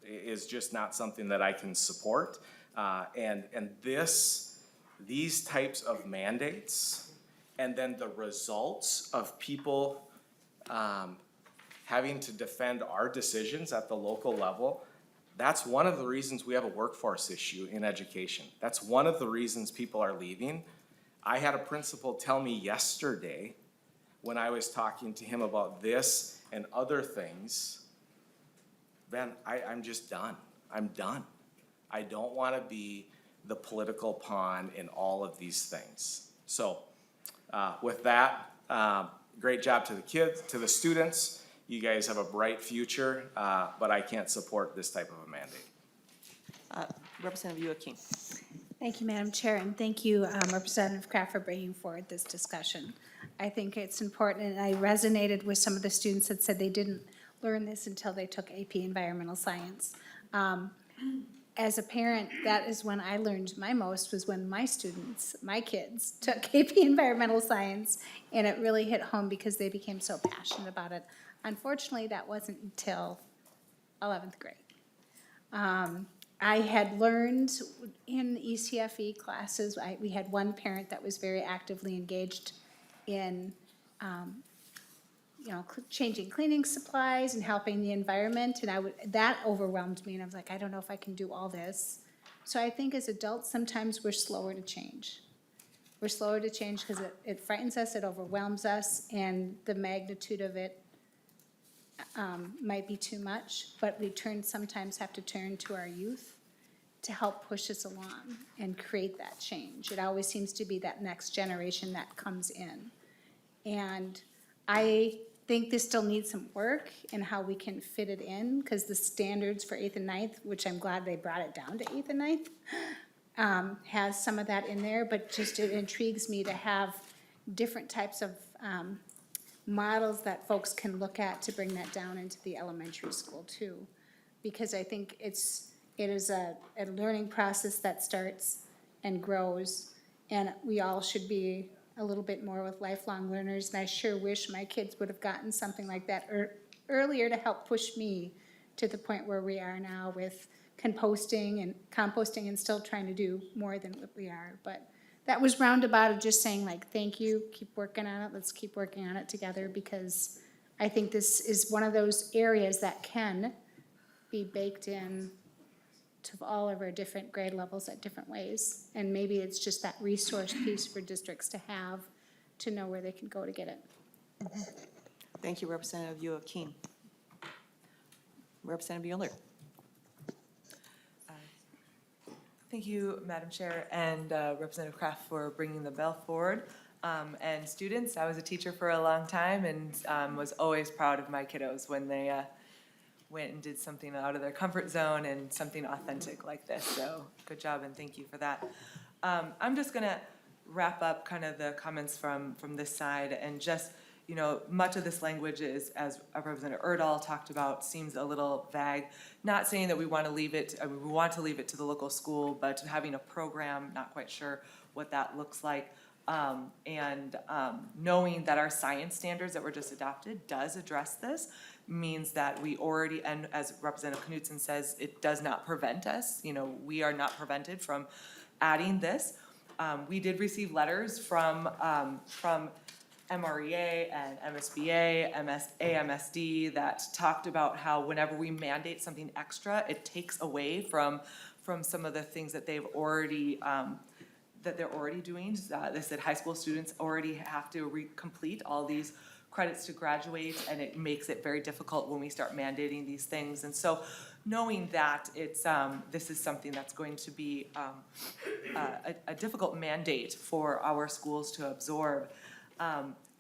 is just not something that I can support. And these types of mandates, and then the results of people having to defend our decisions at the local level, that's one of the reasons we have a workforce issue in education. That's one of the reasons people are leaving. I had a principal tell me yesterday, when I was talking to him about this and other things, Ben, I'm just done. I'm done. I don't want to be the political pawn in all of these things. So with that, great job to the kids, to the students. You guys have a bright future, but I can't support this type of a mandate. Representative Joaquin. Thank you, Madam Chair, and thank you, Representative Kraft, for bringing forward this discussion. I think it's important, and I resonated with some of the students that said they didn't learn this until they took AP Environmental Science. As a parent, that is when I learned my most, was when my students, my kids, took AP Environmental Science, and it really hit home because they became so passionate about it. Unfortunately, that wasn't until 11th grade. I had learned in ECFE classes, we had one parent that was very actively engaged in, changing cleaning supplies and helping the environment, and that overwhelmed me, and I was like, I don't know if I can do all this. So I think as adults, sometimes we're slower to change. We're slower to change because it frightens us, it overwhelms us, and the magnitude of it might be too much, but we sometimes have to turn to our youth to help push us along and create that change. It always seems to be that next generation that comes in. And I think this still needs some work in how we can fit it in, because the standards for 8th and 9th, which I'm glad they brought it down to 8th and 9th, has some of that in there, but just it intrigues me to have different types of models that folks can look at to bring that down into the elementary school too. Because I think it is a learning process that starts and grows, and we all should be a little bit more with lifelong learners, and I sure wish my kids would have gotten something like that earlier to help push me to the point where we are now with composting and still trying to do more than what we are. But that was roundabout of just saying, like, thank you, keep working on it, let's keep working on it together, because I think this is one of those areas that can be baked in to all of our different grade levels at different ways. And maybe it's just that resource piece for districts to have, to know where they can go to get it. Thank you, Representative Joaquin. Representative Euler. Thank you, Madam Chair, and Representative Kraft for bringing the bill forward. And students, I was a teacher for a long time and was always proud of my kiddos when they went and did something out of their comfort zone and something authentic like this. So good job and thank you for that. I'm just gonna wrap up kind of the comments from this side and just, you know, much of this language is, as Representative Erdahl talked about, seems a little vague. Not saying that we want to leave it, I mean, we want to leave it to the local school, but having a program, not quite sure what that looks like. Knowing that our science standards that were just adopted does address this, means that we already, and as Representative Knudsen says, it does not prevent us, you know, we are not prevented from adding this. We did receive letters from MREA and MSBA, AMSD that talked about how whenever we mandate something extra, it takes away from some of the things that they've already, that they're already doing. They said high school students already have to complete all these credits to graduate, and it makes it very difficult when we start mandating these things. And so knowing that it's, this is something that's going to be a difficult mandate for our schools to absorb,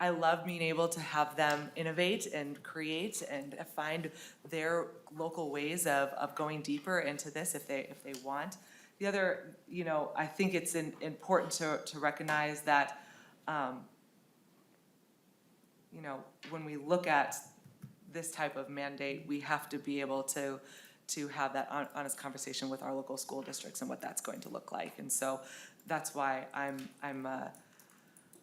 I love being able to have them innovate and create and find their local ways of going deeper into this if they want. The other, you know, I think it's important to recognize that, you know, when we look at this type of mandate, we have to be able to have that honest conversation with our local school districts and what that's going to look like. And so that's why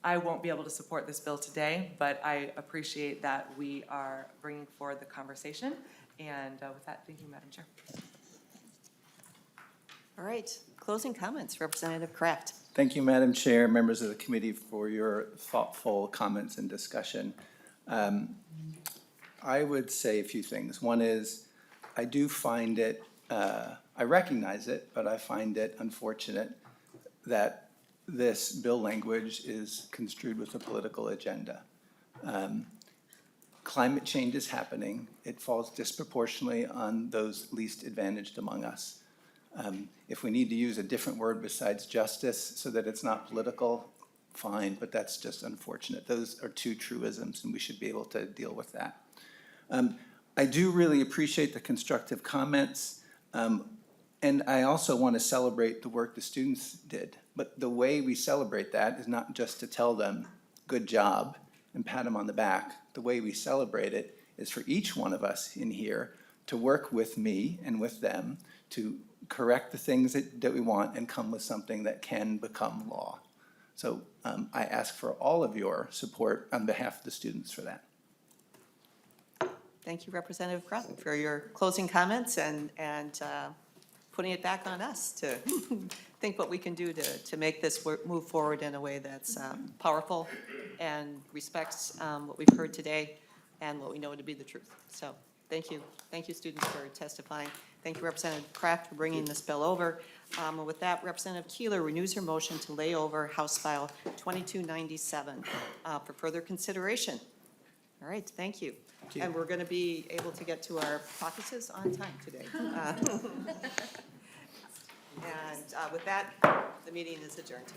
I won't be able to support this bill today, but I appreciate that we are bringing forward the conversation. And with that, thank you, Madam Chair. All right, closing comments, Representative Kraft. Thank you, Madam Chair, members of the committee, for your thoughtful comments and discussion. I would say a few things. One is, I do find it, I recognize it, but I find it unfortunate that this bill language is construed with a political agenda. Climate change is happening. It falls disproportionately on those least advantaged among us. If we need to use a different word besides justice so that it's not political, fine, but that's just unfortunate. Those are two truisms, and we should be able to deal with that. I do really appreciate the constructive comments, and I also want to celebrate the work the students did. But the way we celebrate that is not just to tell them, good job, and pat them on the back. The way we celebrate it is for each one of us in here to work with me and with them to correct the things that we want and come with something that can become law. So I ask for all of your support on behalf of the students for that. Thank you, Representative Kraft, for your closing comments and putting it back on us to think what we can do to make this move forward in a way that's powerful and respects what we've heard today and what we know to be the truth. So thank you. Thank you, students, for testifying. Thank you, Representative Kraft, for bringing this bill over. And with that, Representative Keeler renews her motion to lay over House File 2297 for further consideration. All right, thank you. And we're going to be able to get to our caucuses on time today. And with that, the meeting is adjourned.